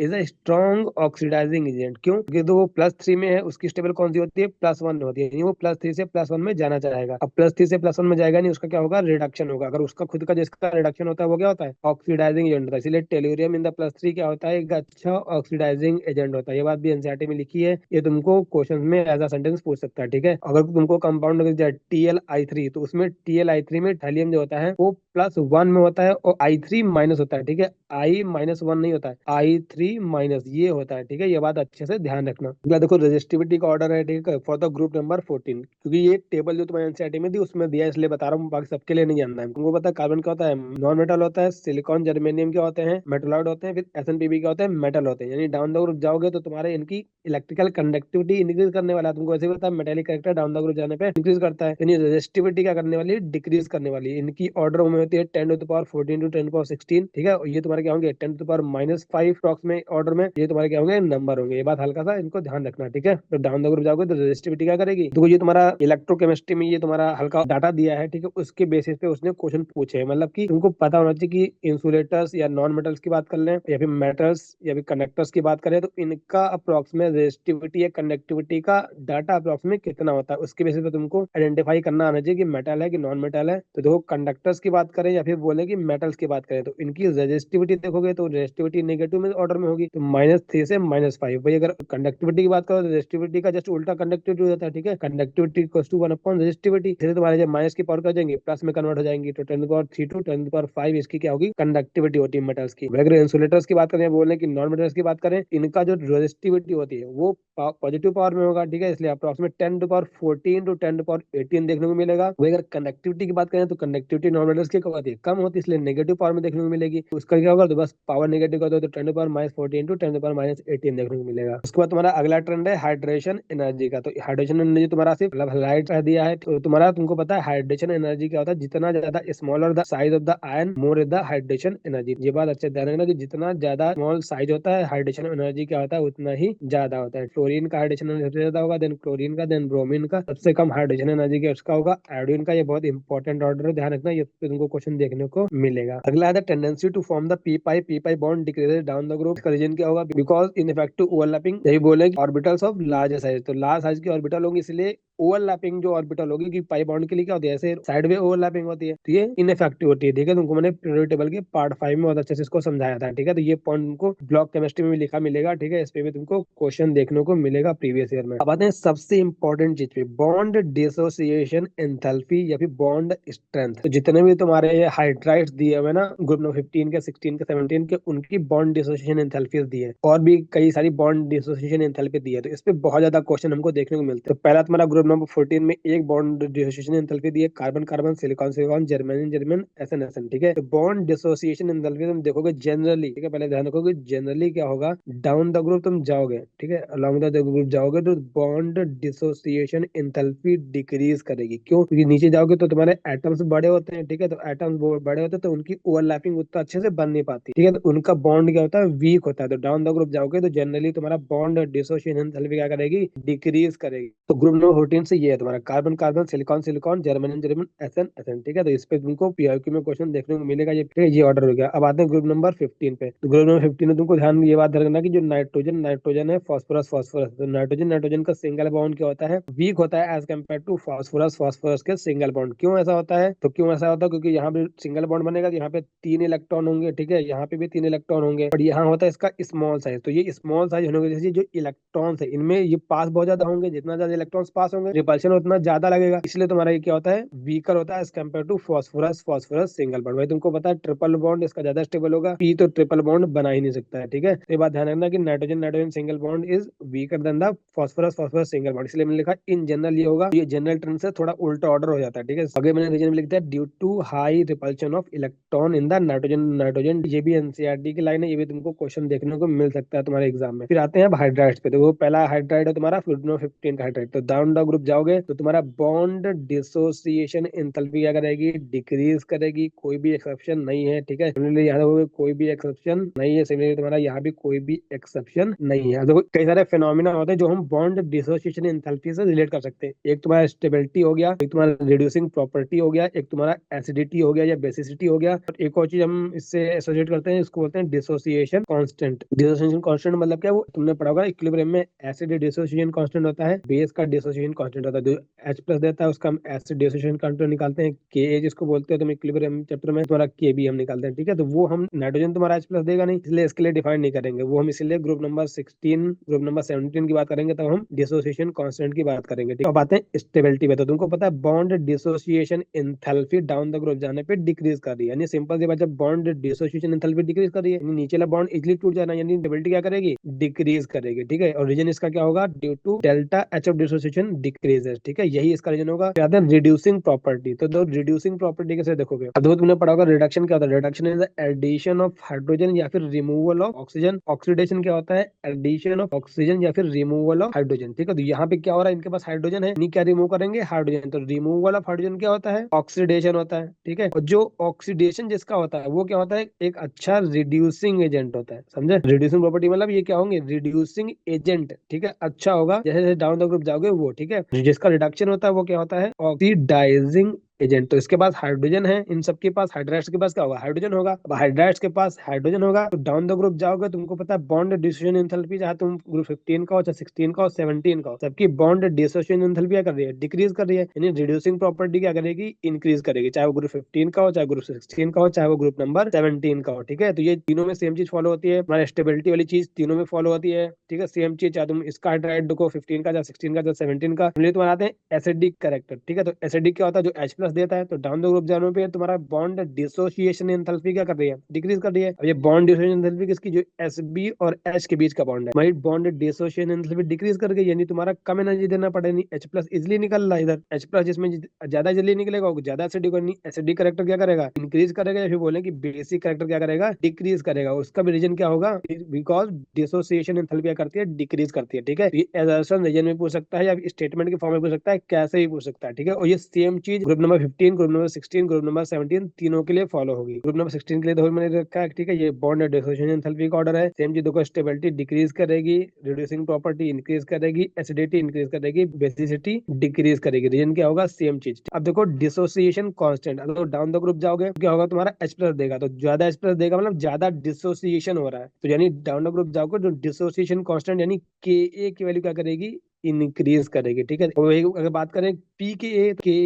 is a strong oxidising agent. क्यों, क्योंकि तो वो +3 में है, उसकी स्टेबल कौन सी होती है, +1 में होती है। यानी वो +3 से +1 में जाना चाहेगा। अब +3 से +1 में जाएगा नहीं, उसका क्या होगा, रिडक्शन होगा। अगर उसका खुद का जिसका रिडक्शन होता है वो क्या होता है, ऑक्सीडाइजिंग एजेंट होता है। इसलिए टेल्यूरियम इन द प्लस 3 क्या होता है, एक अच्छा ऑक्सीडाइजिंग एजेंट होता है। ये बात भी एनसीईआरटी में लिखी है, ये तुमको क्वेश्चन में एज अ सेंटेंस पूछ सकता है, ठीक है। अगर तुमको कंपाउंड मिल जाए TlI3, तो उसमें TlI3 में थैलियम जो होता है वो +1 में होता है और I3- होता है, ठीक है। I-1 नहीं होता है, I3- ये होता है, ठीक है। ये बात अच्छे से ध्यान रखना। अगला देखो रेजिस्टिविटी का ऑर्डर है, ठीक है, फॉर द ग्रुप नंबर 14, क्योंकि ये टेबल जो तुम्हें एनसीईआरटी में दी उसमें दिया है, इसलिए बता रहा हूँ, बाकी सबके लिए नहीं जानना है तुमको। पता है कार्बन क्या होता है, नॉन मेटल होता है, सिलिकॉन जर्मेनियम क्या होते हैं, मेटलॉइड होते हैं, फिर SnPb क्या होते हैं, मेटल होते हैं। यानी डाउन द ग्रुप जाओगे तो तुम्हारे इनकी इलेक्ट्रिकल कंडक्टिविटी इंक्रीज करने वाला है। तुमको वैसे भी पता है metallic character down the group जाने पे इंक्रीज करता है, यानी रेजिस्टिविटी क्या करने वाली है, डिक्रीज करने वाली है। इनकी ऑर्डर में होती है 10⁻14 to 10⁻16, ठीक है। और ये तुम्हारे क्या होंगे 10⁻−5 टॉक्स में ऑर्डर में, ये तुम्हारे क्या होंगे नंबर होंगे। ये बात हल्का सा इनको ध्यान रखना, ठीक है। तो डाउन द ग्रुप जाओगे तो रेजिस्टिविटी क्या करेगी, तो ये तुम्हारा इलेक्ट्रोकेमिस्ट्री में ये तुम्हारा हल्का डाटा दिया है, ठीक है, उसके बेसिस पे उसने क्वेश्चन पूछे हैं। मतलब कि तुमको पता होना चाहिए कि इंसुलेटर्स या नॉन मेटल्स की बात कर लें या फिर मेटल्स या फिर कंडक्टर्स की बात करें, तो इनका अप्रोक्सीमेट रेजिस्टिविटी या कंडक्टिविटी का डाटा अप्रोक्सीमेट कितना होता है, उसके बेसिस पे तुमको आइडेंटिफाई करना आना चाहिए कि मेटल है कि नॉन मेटल है। तो देखो कंडक्टर्स की बात करें या फिर बोले कि मेटल्स की बात करें, तो इनकी रेजिस्टिविटी देखोगे तो रेजिस्टिविटी नेगेटिव में ऑर्डर में होगी, तो -3 से -5। भाई अगर कंडक्टिविटी की बात करो तो रेजिस्टिविटी का जस्ट उल्टा कंडक्टिविटी हो जाता है, ठीक है। Conductivity equals to 1 resistivity. इसलिए तुम्हारे जब माइनस की पावर कर जाएंगे प्लस में कन्वर्ट हो जाएंगी, तो 10⁻3 to 10�5 इसकी क्या होगी, कंडक्टिविटी होती है मेटल्स की। अगर इंसुलेटर्स की बात करें, बोले कि नॉन मेटल्स की बात करें, इनका जो रेजिस्टिविटी होती है वो पॉजिटिव पावर में होगा, ठीक है। इसलिए अप्रोक्सीमेट 10⁻14 to 10⁻18 देखने को मिलेगा। वही अगर कंडक्टिविटी की बात करें तो कंडक्टिविटी नॉन मेटल्स की क्या होती है, कम होती है, इसलिए नेगेटिव पावर में देखने को मिलेगी। उसका क्या होगा, तो बस पावर नेगेटिव का तो 10⁻14 to 10⁻18 देखने को मिलेगा। उसके बाद तुम्हारा अगला ट्रेंड है हाइड्रेशन एनर्जी का। तो हाइड्रेशन एनर्जी तुम्हारा सिर्फ मतलब हाइलाइट कर दिया है, तो तुम्हारा तुमको पता है हाइड्रेशन एनर्जी क्या होता है, जितना ज्यादा smaller the size of the ion more is the hydration energy. ये बात अच्छे ध्यान रखना कि जितना ज्यादा स्मॉल साइज होता है हाइड्रेशन एनर्जी क्या होता है उतना ही ज्यादा होता है। फ्लोरीन का हाइड्रेशन एनर्जी सबसे ज्यादा होगा, देन क्लोरीन का, देन ब्रोमीन का। सबसे कम हाइड्रेशन एनर्जी का उसका होगा आयोडीन का। ये बहुत इंपॉर्टेंट ऑर्डर है, ध्यान रखना, ये पे तुमको क्वेश्चन देखने को मिलेगा। अगला है tendency to form the p pi bond decreases down the group. Reason क्या होगा, बिकॉज इनइफेक्टिव ओवरलैपिंग, यही बोले ऑर्बिटल्स ऑफ लार्ज साइज, तो लार्ज साइज की ऑर्बिटल होंगी, इसलिए ओवरलैपिंग जो ऑर्बिटल होगी कि पाई बॉन्ड के लिए क्या होती है, ऐसे साइड में ओवरलैपिंग होती है, तो ये इनइफेक्टिव होती है, ठीक है। तुमको मैंने पीरियोडिक टेबल के पार्ट 5 में बहुत अच्छे से इसको समझाया था, ठीक है। तो ये पॉइंट तुमको ब्लॉक केमिस्ट्री में भी लिखा मिलेगा, ठीक है। इस पे भी तुमको क्वेश्चन देखने को मिलेगा प्रीवियस ईयर में। अब आते हैं सबसे इंपॉर्टेंट चीज पे, बॉन्ड डिसोसिएशन एंथैल्पी या फिर बॉन्ड स्ट्रेंथ। तो जितने भी तुम्हारे हाइड्राइड्स दिए हुए ना ग्रुप नंबर 15 के, 16 के, 17 के, उनकी बॉन्ड डिसोसिएशन एंथैल्पीज दी है, और भी कई सारी बॉन्ड डिसोसिएशन एंथैल्पी दी है। तो इस पे बहुत ज्यादा क्वेश्चन हमको देखने को मिलते हैं। तो पहला तुम्हारा ग्रुप नंबर 14 में एक बॉन्ड डिसोसिएशन एंथैल्पी दी है, carbon carbon, silicon silicon, germanium germanium, SN SN, ठीक है। तो बॉन्ड डिसोसिएशन एंथैल्पी तुम देखोगे जनरली, ठीक है, पहले ध्यान रखोगे जनरली क्या होगा, डाउन द ग्रुप तुम जाओगे, ठीक है, अलोंग द ग्रुप जाओगे तो बॉन्ड डिसोसिएशन एंथैल्पी डिक्रीज करेगी। क्यों, क्योंकि नीचे जाओगे तो तुम्हारे एटम्स बड़े होते हैं, ठीक है। तो एटम्स बड़े होते हैं तो उनकी ओवरलैपिंग उतना अच्छे से बन नहीं पाती, ठीक है। तो उनका बॉन्ड क्या होता है, वीक होता है। तो डाउन द ग्रुप जाओगे तो जनरली तुम्हारा बॉन्ड डिसोसिएशन एंथैल्पी क्या करेगी, डिक्रीज करेगी। तो ग्रुप नंबर 14 से ये है तुम्हारा carbon carbon, silicon silicon, germanium germanium, SN SN, ठीक है। तो इस पे तुमको पीआईक्यू में क्वेश्चन देखने को मिलेगा, ये ठीक है, ये ऑर्डर हो गया। अब आते हैं ग्रुप नंबर 15 पे। तो ग्रुप नंबर 15 में तुमको ध्यान ये बात रखना कि जो नाइट्रोजन नाइट्रोजन है, फॉस्फोरस फॉस्फोरस, तो नाइट्रोजन नाइट्रोजन का सिंगल बॉन्ड क्या होता है, वीक होता है as compare to phosphorus phosphorus के सिंगल बॉन्ड। क्यों ऐसा होता है, तो क्यों ऐसा होता है, क्योंकि यहाँ पे सिंगल बॉन्ड बनेगा तो यहाँ पे 3 इलेक्ट्रॉन होंगे, ठीक है, यहाँ पे भी 3 इलेक्ट्रॉन होंगे, और यहाँ होता है इसका स्मॉल साइज। तो ये स्मॉल साइज होने की वजह से जो इलेक्ट्रॉन्स है इनमें ये पास बहुत ज्यादा होंगे, जितना ज्यादा इलेक्ट्रॉन्स पास होंगे रिपल्शन उतना ज्यादा लगेगा, इसलिए तुम्हारा ये क्या होता है, वीकर होता है as compare to phosphorus phosphorus single bond. भाई तुमको पता है ट्रिपल बॉन्ड इसका ज्यादा स्टेबल होगा, पी तो ट्रिपल बॉन्ड बना ही नहीं सकता है, ठीक है। तो ये बात ध्यान रखना कि nitrogen nitrogen single bond is weaker then the phosphorus phosphorus single bond, इसलिए मैंने लिखा इन जनरल ये होगा। ये जनरल टर्म से थोड़ा उल्टा ऑर्डर हो जाता है, ठीक है। आगे मैंने रीजन में लिख दिया due to high repulsion of electron in the nitrogen nitrogen. ये भी एनसीईआरटी की लाइन है, ये भी तुमको क्वेश्चन देखने को मिल सकता है तुम्हारे एग्जाम में। फिर आते हैं अब हाइड्राइड्स पे। तो वो पहला हाइड्राइड है तुम्हारा 15 का हाइड्राइड। तो डाउन द ग्रुप जाओगे तो तुम्हारा बॉन्ड डिसोसिएशन एंथैल्पी क्या करेगी, डिक्रीज करेगी, कोई भी एक्सेप्शन नहीं है, ठीक है। सिमिलरली यहाँ देखोगे कोई भी एक्सेप्शन नहीं है, सिमिलरली तुम्हारा यहाँ भी कोई भी एक्सेप्शन नहीं है। देखो कई सारे फिनोमिना होते हैं जो हम बॉन्ड डिसोसिएशन एंथैल्पी से रिलेट कर सकते हैं। एक तुम्हारा स्टेबिलिटी हो गया, एक तुम्हारा रिड्यूसिंग प्रॉपर्टी हो गया, एक तुम्हारा एसिडिटी हो गया या बेसिसिटी हो गया, और एक और चीज हम इससे एसोसिएट करते हैं, इसको बोलते हैं डिसोसिएशन कांस्टेंट। डिसोसिएशन कांस्टेंट मतलब क्या, वो तुमने पढ़ा होगा इक्विलिब्रियम में एसिड डिसोसिएशन कांस्टेंट होता है, बेस का डिसोसिएशन कांस्टेंट होता है। जो H प्लस देता है उसका हम एसिड डिसोसिएशन कांस्टेंट निकालते हैं, Ka जिसको बोलते हैं, तो इक्विलिब्रियम चैप्टर में तुम्हारा Kb हम निकालते हैं, ठीक है। तो वो हम नाइट्रोजन तुम्हारा H प्लस देगा नहीं, इसलिए इसके लिए डिफाइन नहीं करेंगे, वो हम इसलिए ग्रुप नंबर 16 ग्रुप नंबर 17 की बात करेंगे, तब हम डिसोसिएशन कांस्टेंट की बात करेंगे, ठीक है। अब आते हैं स्टेबिलिटी पे। तो तुमको पता है bond dissociation enthalpy down the group जाने पे डिक्रीज कर रही है, यानी सिंपल सी बात, जब बॉन्ड डिसोसिएशन एंथैल्पी डिक्रीज कर रही है, यानी नीचे बॉन्ड इजीली टूट जाना, यानी स्टेबिलिटी क्या करेगी, डिक्रीज करेगी, ठीक है। और रीजन इसका क्या होगा, due to delta H of dissociation decreases, ठीक है, यही इसका रीजन होगा। फिर आते हैं रिड्यूसिंग प्रॉपर्टी। तो दो रिड्यूसिंग प्रॉपर्टी कैसे देखोगे, अब देखो तुमने पढ़ा होगा रिडक्शन क्या होता है, reduction is the addition of hydrogen या फिर रिमूवल ऑफ ऑक्सीजन। ऑक्सीडेशन क्या होता है, एडिशन ऑफ ऑक्सीजन या फिर रिमूवल ऑफ हाइड्रोजन, ठीक है। तो यहाँ पे क्या हो रहा है, इनके पास हाइड्रोजन है, नहीं, क्या रिमूव करेंगे, हाइड्रोजन। तो रिमूवल ऑफ हाइड्रोजन क्या होता है, ऑक्सीडेशन होता है, ठीक है। और जो ऑक्सीडेशन जिसका होता है वो क्या होता है, एक अच्छा रिड्यूसिंग एजेंट होता है, समझे। रिड्यूसिंग प्रॉपर्टी मतलब ये क्या होंगे, रिड्यूसिंग एजेंट, ठीक है, अच्छा होगा, जैसे जैसे डाउन द ग्रुप जाओगे वो, ठीक है। जिसका रिडक्शन होता है वो क्या होता है, ऑक्सीडाइजिंग एजेंट। तो इसके पास हाइड्रोजन है, इन सबके पास, हाइड्राइड्स के पास क्या होगा, हाइड्रोजन होगा। अब हाइड्राइड्स के पास हाइड्रोजन होगा, तो डाउन द ग्रुप जाओगे, तुमको पता है बॉन्ड डिसोसिएशन एंथैल्पी, चाहे तुम ग्रुप 15 का हो, चाहे 16 का हो, 17 का हो, सबकी बॉन्ड डिसोसिएशन एंथैल्पी क्या कर रही है, डिक्रीज कर रही है, यानी रिड्यूसिंग प्रॉपर्टी क्या करेगी, इंक्रीज करेगी, चाहे वो ग्रुप 15 का हो, चाहे ग्रुप 16 का हो, चाहे वो ग्रुप नंबर 17 का हो, ठीक है। तो ये तीनों में सेम चीज फॉलो होती है, हमारे स्टेबिलिटी वाली चीज तीनों में फॉलो होती है, ठीक है, सेम चीज, चाहे तुम इसका हाइड्राइड देखो 15 का, चाहे 16 का, चाहे 17 का। तुम्हारे आते हैं एसिडिक कैरेक्टर, ठीक है। तो एसिडिक क्या होता है, जो H प्लस देता है, तो डाउन ग्रुप जाने पे तुम्हारा बॉन्ड डिसोसिएशन एंथैल्पी क्या कर रही है, डिक्रीज कर रही है। अब ये बॉन्ड डिसोसिएशन एंथैल्पी किसकी, जो Sb और H के बीच का बॉन्ड है, वही बॉन्ड डिसोसिएशन एंथैल्पी डिक्रीज कर गई, यानी तुम्हारा कम एनर्जी देना पड़ेगी, H प्लस इजिली निकल रहा है इधर, H प्लस जिसमें ज्यादा जल्दी निकलेगा वो ज्यादा एसिडिक, एसिडिक कैरेक्टर क्या करेगा, इंक्रीज करेगा, या फिर बोले कि बेसिक कैरेक्टर क्या करेगा, डिक्रीज करेगा। उसका भी रीजन क्या होगा, बिकॉज डिसोसिएशन एंथैल्पी क्या करती है, डिक्रीज करती है, ठीक है। ये एजर्शन रीजन में पूछ सकता है या स्टेटमेंट के फॉर्म में पूछ सकता है, कैसे भी पूछ सकता है, ठीक है। और ये सेम चीज group number 15, group number 16, group number 17 तीनों के लिए फॉलो होगी। ग्रुप नंबर 16 के लिए तो मैंने रखा है, ठीक है, ये बॉन्ड डिसोसिएशन एंथैल्पी का ऑर्डर है। सेम चीज देखो, स्टेबिलिटी डिक्रीज करेगी, रिड्यूसिंग प्रॉपर्टी इंक्रीज करेगी, एसिडिटी इंक्रीज करेगी, बेसिसिटी डिक्रीज करेगी, रीजन क्या होगा, सेम चीज। अब देखो डिसोसिएशन कांस्टेंट, अगर डाउन द ग्रुप जाओगे क्या होगा, तुम्हारा H प्लस देगा, तो ज्यादा H प्लस देगा मतलब ज्यादा डिसोसिएशन हो रहा है, तो यानी डाउन द ग्रुप जाओगे जो डिसोसिएशन कांस्टेंट यानी Ka की वैल्यू क्या करेगी, इंक्रीज करेगी, ठीक है। और अगर बात करें के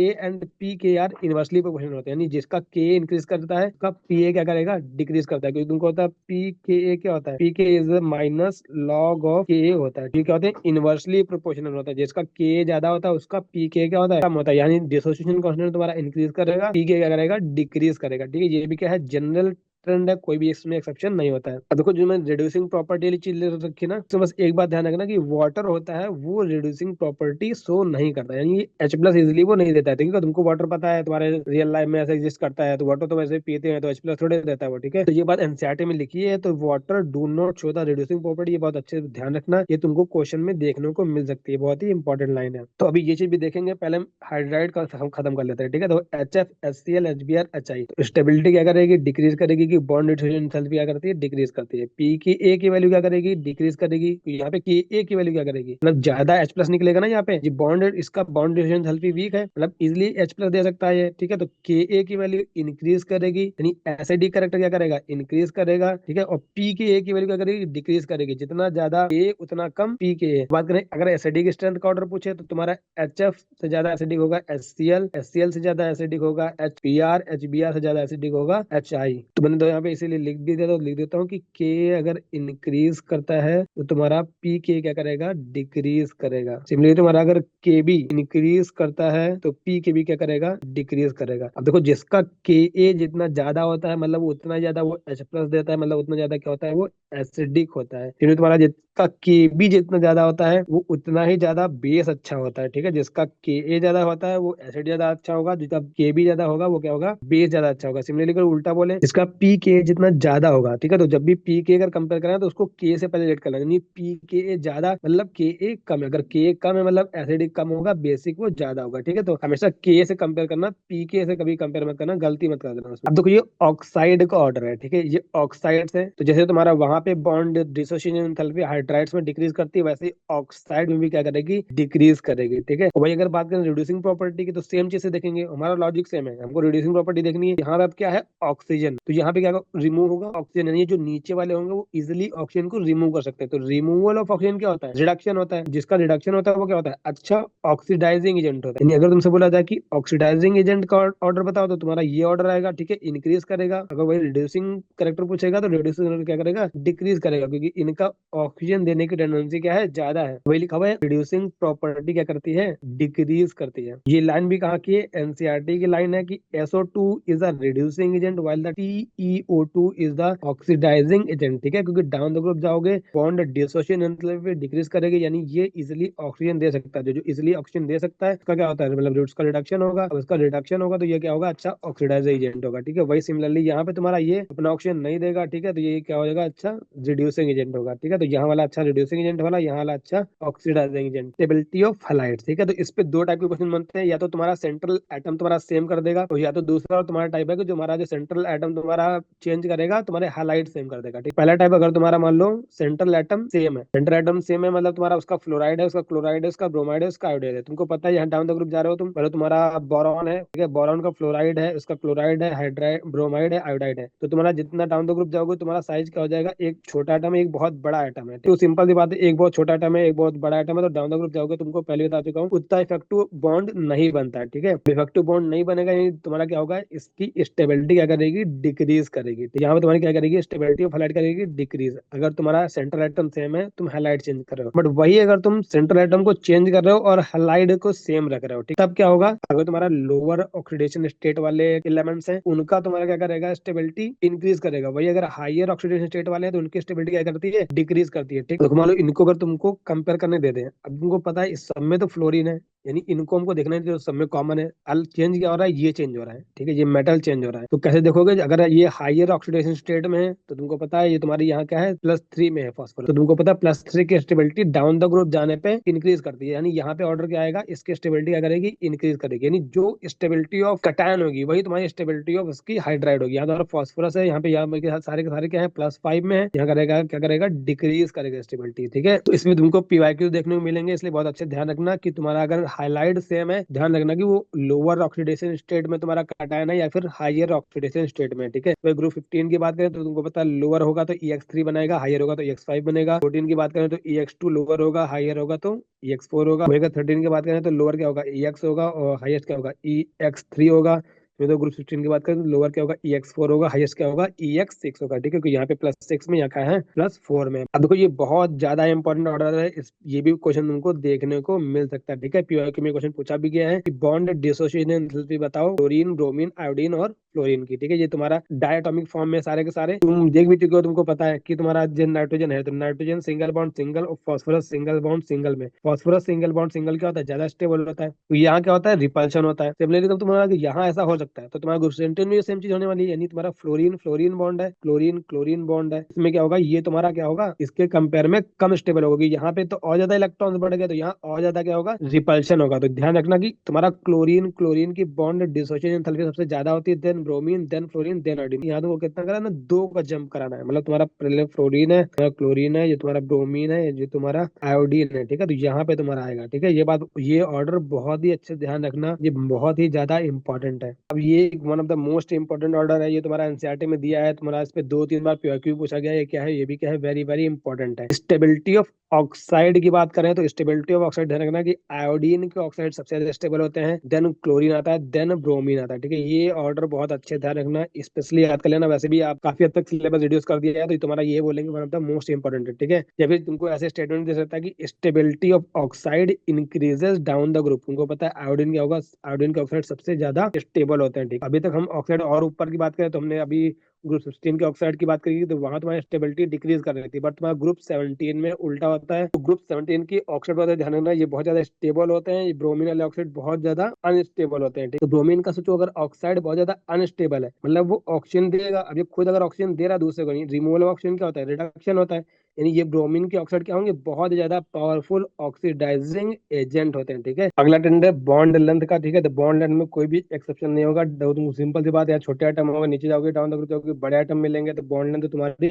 एंड आर इनवर्सली प्रोपोर्शनल होते हैं, यानी जिसका के इंक्रीज करता है उसका पीए क्या करेगा, डिक्रीज करता है, क्योंकि तुमको होता है के क्या होता है, के इज माइनस लॉग ऑफ के होता है, ठीक क्या होते हैं, इनवर्सली प्रोपोर्शनल होता है, जिसका के ज्यादा होता है उसका के क्या होता है, कम होता है, यानी डिसोसिएशन कांस्टेंट तुम्हारा इंक्रीज करेगा, के क्या करेगा, डिक्रीज करेगा, ठीक है। ये भी क्या है, जनरल ट्रेंड है, कोई भी इसमें एक्सेप्शन नहीं होता है। अब देखो जो मैंने रिड्यूसिंग प्रॉपर्टी वाली चीज ले रखी ना, तो बस एक बात ध्यान रखना कि वाटर होता है वो रिड्यूसिंग प्रॉपर्टी शो नहीं करता, यानी H प्लस इजिली वो नहीं देता है, ठीक है। तुमको वाटर पता है, तुम्हारे रियल लाइफ में ऐसा एग्जिस्ट करता है, तो वाटर तो वैसे पीते हैं, तो H प्लस थोड़े देता है वो, ठीक है। तो ये बात एनसीईआरटी में लिखी है, तो water do not show the reducing property, ये बहुत अच्छे से ध्यान रखना, ये तुमको क्वेश्चन में देखने को मिल सकती है, बहुत ही इंपॉर्टेंट लाइन है। तो अभी ये चीज भी देखेंगे, पहले हम हाइड्राइड का खत्म कर लेते हैं, ठीक है। तो HF HCl HBr HI, तो स्टेबिलिटी क्या करेगी, डिक्रीज करेगी, कि बॉन्ड एंथैल्पी क्या करती है, डिक्रीज करती है। पी की ए की वैल्यू क्या करेगी, डिक्रीज करेगी, तो यहाँ पे की ए की वैल्यू क्या करेगी, मतलब ज्यादा H प्लस निकलेगा ना यहाँ पे, ये बॉन्ड इसका बॉन्ड एंथैल्पी वीक है, मतलब इजिली H प्लस दे सकता है, ठीक है। तो के ए की वैल्यू इंक्रीज करेगी, यानी एसिडिक कैरेक्टर क्या करेगा, इंक्रीज करेगा, ठीक है। और पी की ए की वैल्यू क्या करेगी, डिक्रीज करेगी, जितना ज्यादा ए उतना कम पी के ए। बात करें अगर एसिडिक स्ट्रेंथ का ऑर्डर पूछे, तो तुम्हारा HF से ज्यादा एसिडिक होगा HCl से ज्यादा एसिडिक होगा HBr से ज्यादा एसिडिक होगा HI। तो मैंने तो यहाँ पे इसीलिए लिख भी दिया, तो लिख देता हूँ कि के अगर इंक्रीज करता है तो तुम्हारा पी के क्या करेगा, डिक्रीज करेगा। सिमिलरली तुम्हारा अगर के बी इंक्रीज करता है तो पी के बी क्या करेगा, डिक्रीज करेगा। अब देखो जिसका के ए जितना ज्यादा होता है मतलब उतना ज्यादा वो H प्लस देता है, मतलब उतना ज्यादा क्या होता है, वो एसिडिक होता है। फिर तुम्हारा जिसका के बी जितना ज्यादा होता है वो उतना ही ज्यादा बेस अच्छा होता है, ठीक है। जिसका के ए ज्यादा होता है वो एसिड ज्यादा अच्छा होगा, जिसका के बी ज्यादा होगा वो क्या होगा, बेस ज्यादा अच्छा होगा। सिमिलरली अगर उल्टा बोले, जिसका पी के जितना ज्यादा होगा, ठीक है, तो जब भी पी के अगर कंपेयर करें तो उसको के से पहले लेट करना, यानी पी के ज्यादा मतलब के ए कम है, अगर के कम है मतलब एसिडिक कम होगा, बेसिक वो ज्यादा होगा, ठीक है। तो हमेशा के से कंपेयर करना, पी के से कभी कंपेयर मत करना, गलती मत कर देना उसमें। अब देखो ये ऑक्साइड का ऑर्डर है, ठीक है, ये ऑक्साइड है, तो जैसे तुम्हारा वहां पे बॉन्ड डिसोसिएशन एंथैल्पी हाइड्राइड्स में डिक्रीज करती है, वैसे ही ऑक्साइड में भी क्या करेगी, डिक्रीज करेगी। ठीक है, वही अगर बात करें रिड्यूसिंग प्रॉपर्टी की, तो सेम चीज से देखेंगे, हमारा लॉजिक सेम है, हमको रिड्यूसिंग प्रॉपर्टी देखनी है। यहाँ पे अब क्या है, ऑक्सीजन, तो यहाँ पे क्या रिमूव होगा ऑक्सीजन, यानी जो नीचे वाले होंगे वो इजिली ऑक्सीजन को रिमूव कर सकते हैं। तो रिमूवल ऑफ ऑक्सीजन क्या होता है, रिडक्शन होता है। जिसका रिडक्शन होता है वो क्या होता है, अच्छा ऑक्सीडाइजिंग एजेंट होता है। यानी अगर तुमसे बोला जाए कि ऑक्सीडाइजिंग एजेंट का ऑर्डर बताओ, तो तुम्हारा ये ऑर्डर आएगा। ठीक है, इंक्रीज करेगा। अगर वही रिड्यूसिंग करेक्टर पूछेगा तो रिड्यूसिंग क्या करेगा, डिक्रीज करेगा, क्योंकि इनका ऑक्सीजन देने की टेंडेंसी क्या है, ज्यादा है। वही लिखा हुआ है, रिड्यूसिंग प्रॉपर्टी क्या करती है, डिक्रीज करती है। ये लाइन भी कहाँ की है, एनसीईआरटी की लाइन है कि SO2 is a reducing agent while the TeO2 is the oxidising agent. ठीक है, क्योंकि डाउन द ग्रुप जाओगे बॉन्ड डिसोसिएशन डिक्रीज करेगी, यानी ये इजिली ऑक्सीजन दे सकता है। जो इजिली ऑक्सीजन दे सकता है उसका क्या होता है, मतलब उसका रिडक्शन होगा। अब उसका रिडक्शन होगा तो ये क्या होगा, अच्छा ऑक्सीडाइजिंग एजेंट होगा। ठीक है, वही सिमिलरली यहाँ पे तुम्हारा ये अपना ऑक्सीजन नहीं देगा। ठीक है, तो ये क्या हो जाएगा, अच्छा रिड्यूसिंग एजेंट होगा। ठीक है, तो यहाँ वाला अच्छा रिड्यूसिंग एजेंट वाला, यहाँ वाला अच्छा oxidising agent. Stability of halides. ठीक है, तो इस पे दो टाइप के क्वेश्चन बनते हैं, या तो तुम्हारा सेंट्रल एटम तुम्हारा सेम कर देगा, तो या तो दूसरा तुम्हारा टाइप है कि जो हमारा जो सेंट्रल एटम तुम्हारा चेंज करेगा, तुम्हारे हैलाइड सेम कर देगा। ठीक, पहला टाइप अगर तुम्हारा मान लो सेंट्रल एटम सेम है, सेंट्रल एटम सेम है मतलब तुम्हारा उसका फ्लोराइड है, उसका क्लोराइड है, उसका ब्रोमाइड है, उसका आयोडाइड है। तुमको पता है यहाँ डाउन द ग्रुप जा रहे हो तुम, पहले तुम्हारा बोरॉन है। ठीक है, बोरॉन का फ्लोराइड है, उसका क्लोराइड है, हाइड्राइड ब्रोमाइड है, आयोडाइड है। तो तुम्हारा जितना डाउन द ग्रुप जाओगे तुम्हारा साइज क्या हो जाएगा, एक छोटा एटम है, एक बहुत बड़ा एटम है। तो सिंपल सी बात है, एक बहुत छोटा एटम है, एक बहुत बड़ा एटम है, तो डाउन द ग्रुप जाओगे, तुमको पहले बता चुका हूँ, उतना इफेक्टिव बॉन्ड नहीं बनता है। ठीक है, इफेक्टिव बॉन्ड नहीं बनेगा, यानी तुम्हारा क्या होगा, इसकी स्टेबिलिटी क्या करेगी, डिक्रीज करेगी। तो यहाँ पे तुम्हारी क्या करेगी, स्टेबिलिटी ऑफ हैलाइड करेगी डिक्रीज। अगर तुम्हारा सेंट्रल एटम सेम है, तुम हैलाइड चेंज कर रहे हो, बट वही अगर तुम सेंट्रल एटम को चेंज कर रहे हो और हैलाइड को सेम रख रहे हो, ठीक, तब क्या होगा, अगर तुम्हारा लोअर ऑक्सीडेशन स्टेट वाले एलिमेंट्स हैं, उनका तुम्हारा क्या करेगा, स्टेबिलिटी इंक्रीज करेगा। वही अगर हायर ऑक्सीडेशन स्टेट वाले हैं तो उनकी स्टेबिलिटी क्या करती है, डिक्रीज करती है। ठीक, तो मान लो इनको अगर तुमको कंपेयर करने दे दें, अब तुमको पता है इस सब में तो फ्लोरीन है, यानी इनको हमको देखना है जो सब में कॉमन है। अल चेंज क्या हो रहा है, ये चेंज हो रहा है। ठीक है, ये मेटल चेंज हो रहा है। तो कैसे देखोगे, अगर ये हायर ऑक्सीडेशन स्टेट में है तो तुमको पता है ये तुम्हारी यहाँ क्या है, +3 में है फॉस्फोरस, तो तुमको पता है +3 की स्टेबिलिटी डाउन द ग्रुप जाने पे इंक्रीज करती है। यानी यहाँ पे ऑर्डर क्या आएगा, इसकी स्टेबिलिटी क्या करेगी, इंक्रीज करेगी। यानी जो स्टेबिलिटी ऑफ कटायन होगी वही तुम्हारी स्टेबिलिटी ऑफ उसकी हाइड्राइड होगी। यहाँ तो फॉस्फोरस है, यहाँ पे यहाँ सारे के सारे क्या है, +5 में है, यहाँ करेगा क्या करेगा, डिक्रीज करेगा स्टेबिलिटी। ठीक है, तो इसमें तुमको PYQ देखने को मिलेंगे, इसलिए बहुत अच्छे ध्यान रखना कि तुम्हारा अगर हाईलाइट सेम है, ध्यान रखना कि वो लोअर ऑक्सीडेशन स्टेट में तुम्हारा कटायन है या फिर हायर ऑक्सीडेशन स्टेट में। ठीक है, तो ग्रुप 15 की बात करें तो तुमको पता है लोअर होगा तो EX3 बनेगा, हायर होगा तो EX5 बनेगा। 14 की बात करें तो EX2 लोअर होगा, हायर होगा तो EX4 होगा। वही 13 की बात करें तो लोअर क्या होगा, EX होगा, और हाईएस्ट क्या होगा, EX3 होगा। तो ग्रुप 16 की बात करें तो लोअर क्या होगा, EX4 होगा, हाईएस्ट क्या होगा, EX6 होगा। ठीक है, क्योंकि यहाँ पे +6 में, यहाँ क्या है, +4 में। अब देखो ये बहुत ज्यादा इंपॉर्टेंट ऑर्डर है, ये भी क्वेश्चन तुमको देखने को मिल सकता है। ठीक है, PYQ में क्वेश्चन पूछा भी गया है कि बॉन्ड डिसोसिएशन बताओ क्लोरीन, ब्रोमीन, आयोडीन और फ्लोरीन की। ठीक है, ये तुम्हारा डायटोमिक फॉर्म में सारे के सारे तुम देख भी चुके हो, तुमको पता है कि तुम्हारा जो नाइट्रोजन है तो नाइट्रोजन सिंगल बॉन्ड सिंगल, और फॉस्फोरस सिंगल बॉन्ड सिंगल में फॉस्फोरस सिंगल बॉन्ड सिंगल क्या होता है, ज्यादा स्टेबल होता है। तो यहाँ क्या होता है, रिपल्शन होता है। सिमिलरली तो तुम्हारा यहाँ ऐसा हो सकता है, तो तुम्हारा ग्रुप 17 में सेम चीज होने वाली है, यानी तुम्हारा फ्लोरीन फ्लोरीन बॉन्ड है, क्लोरीन क्लोरीन बॉन्ड है। इसमें क्या होगा, ये तुम्हारा क्या होगा, इसके कंपेयर में कम स्टेबल होगी। यहाँ पे तो और ज्यादा इलेक्ट्रॉन्स बढ़ गए, तो यहाँ और ज्यादा क्या होगा, रिपल्शन होगा। तो ध्यान रखना कि तुम्हारा क्लोरीन क्लोरीन की बॉन्ड डिसोसिएशन एंथैल्पी सबसे ज्यादा होती है, then bromine, then fluorine, then iodine. यहाँ तुमको कितना कराना है, 2 का जंप कराना है। मतलब तुम्हारा पहले फ्लोरीन है, तुम्हारा क्लोरीन है, ये तुम्हारा ब्रोमीन है, ये तुम्हारा आयोडीन है। ठीक है, तो यहाँ पे तुम्हारा आएगा। ठीक है, ये बात, ये ऑर्डर बहुत ही अच्छे ध्यान रखना, ये बहुत ही ज्यादा इंपॉर्टेंट है। अब ये one of the most important order है, ये तुम्हारा एनसीईआरटी में दिया है, तुम्हारा इस पे 2-3 बार PYQ पूछा गया है। ये क्या है, ये भी क्या है, वेरी वेरी इंपॉर्टेंट है। स्टेबिलिटी ऑफ ऑक्साइड की बात करें तो स्टेबिलिटी ऑफ ऑक्साइड ध्यान रखना कि आयोडीन के ऑक्साइड सबसे ज्यादा स्टेबल होते हैं, देन क्लोरीन आता है, देन ब्रोमीन आता है। ठीक है, ये ऑर्डर बहुत अच्छे ध्यान रखना, स्पेशली याद कर लेना। वैसे भी आप काफी हद तक सिलेबस रिड्यूस कर दिया है, तो तुम्हारा ये बोलेंगे one of the most important है। ठीक है, या फिर तुमको ऐसे स्टेटमेंट दे सकता है कि stability of oxide increases down the group. तुमको पता है आयोडीन क्या होगा, आयोडीन के ऑक्साइड सबसे ज्यादा स्टेबल होते हैं। ठीक, अभी तक हम ऑक्साइड और ऊपर की बात करें तो हमने अभी ग्रुप 16 के ऑक्साइड की बात करेगी तो वहां तुम्हारी स्टेबिलिटी डिक्रीज कर रही थी, बट तुम्हारा ग्रुप 17 में उल्टा होता है। तो ग्रुप 17 की ऑक्साइड बहुत ध्यान रखना, ये बहुत ज्यादा स्टेबल होते हैं, ये ब्रोमीन वाले ऑक्साइड बहुत ज्यादा अनस्टेबल होते हैं। ठीक, तो ब्रोमीन का सोचो, अगर ऑक्साइड बहुत ज्यादा अनस्टेबल है, मतलब वो ऑक्सीजन देगा, अब ये खुद अगर ऑक्सीजन दे रहा है दूसरे को नहीं, रिमूवल ऑफ ऑक्सीजन क्या होता है, रिडक्शन होता है। यानी ये ब्रोमीन के ऑक्साइड क्या होंगे, बहुत ज्यादा पावरफुल ऑक्सीडाइजिंग एजेंट होते हैं। ठीक है, अगला ट्रेंड है बॉन्ड लेंथ का। ठीक है, तो बॉन्ड लेंथ में कोई भी एक्सेप्शन नहीं होगा। सिंपल सी बात है, छोटे आइटम होगा नीचे जाओगे, डाउन द ग्रुप जाओगे, बड़े आइटम मिलेंगे, तो बॉन्ड लेंथ तुम्हारी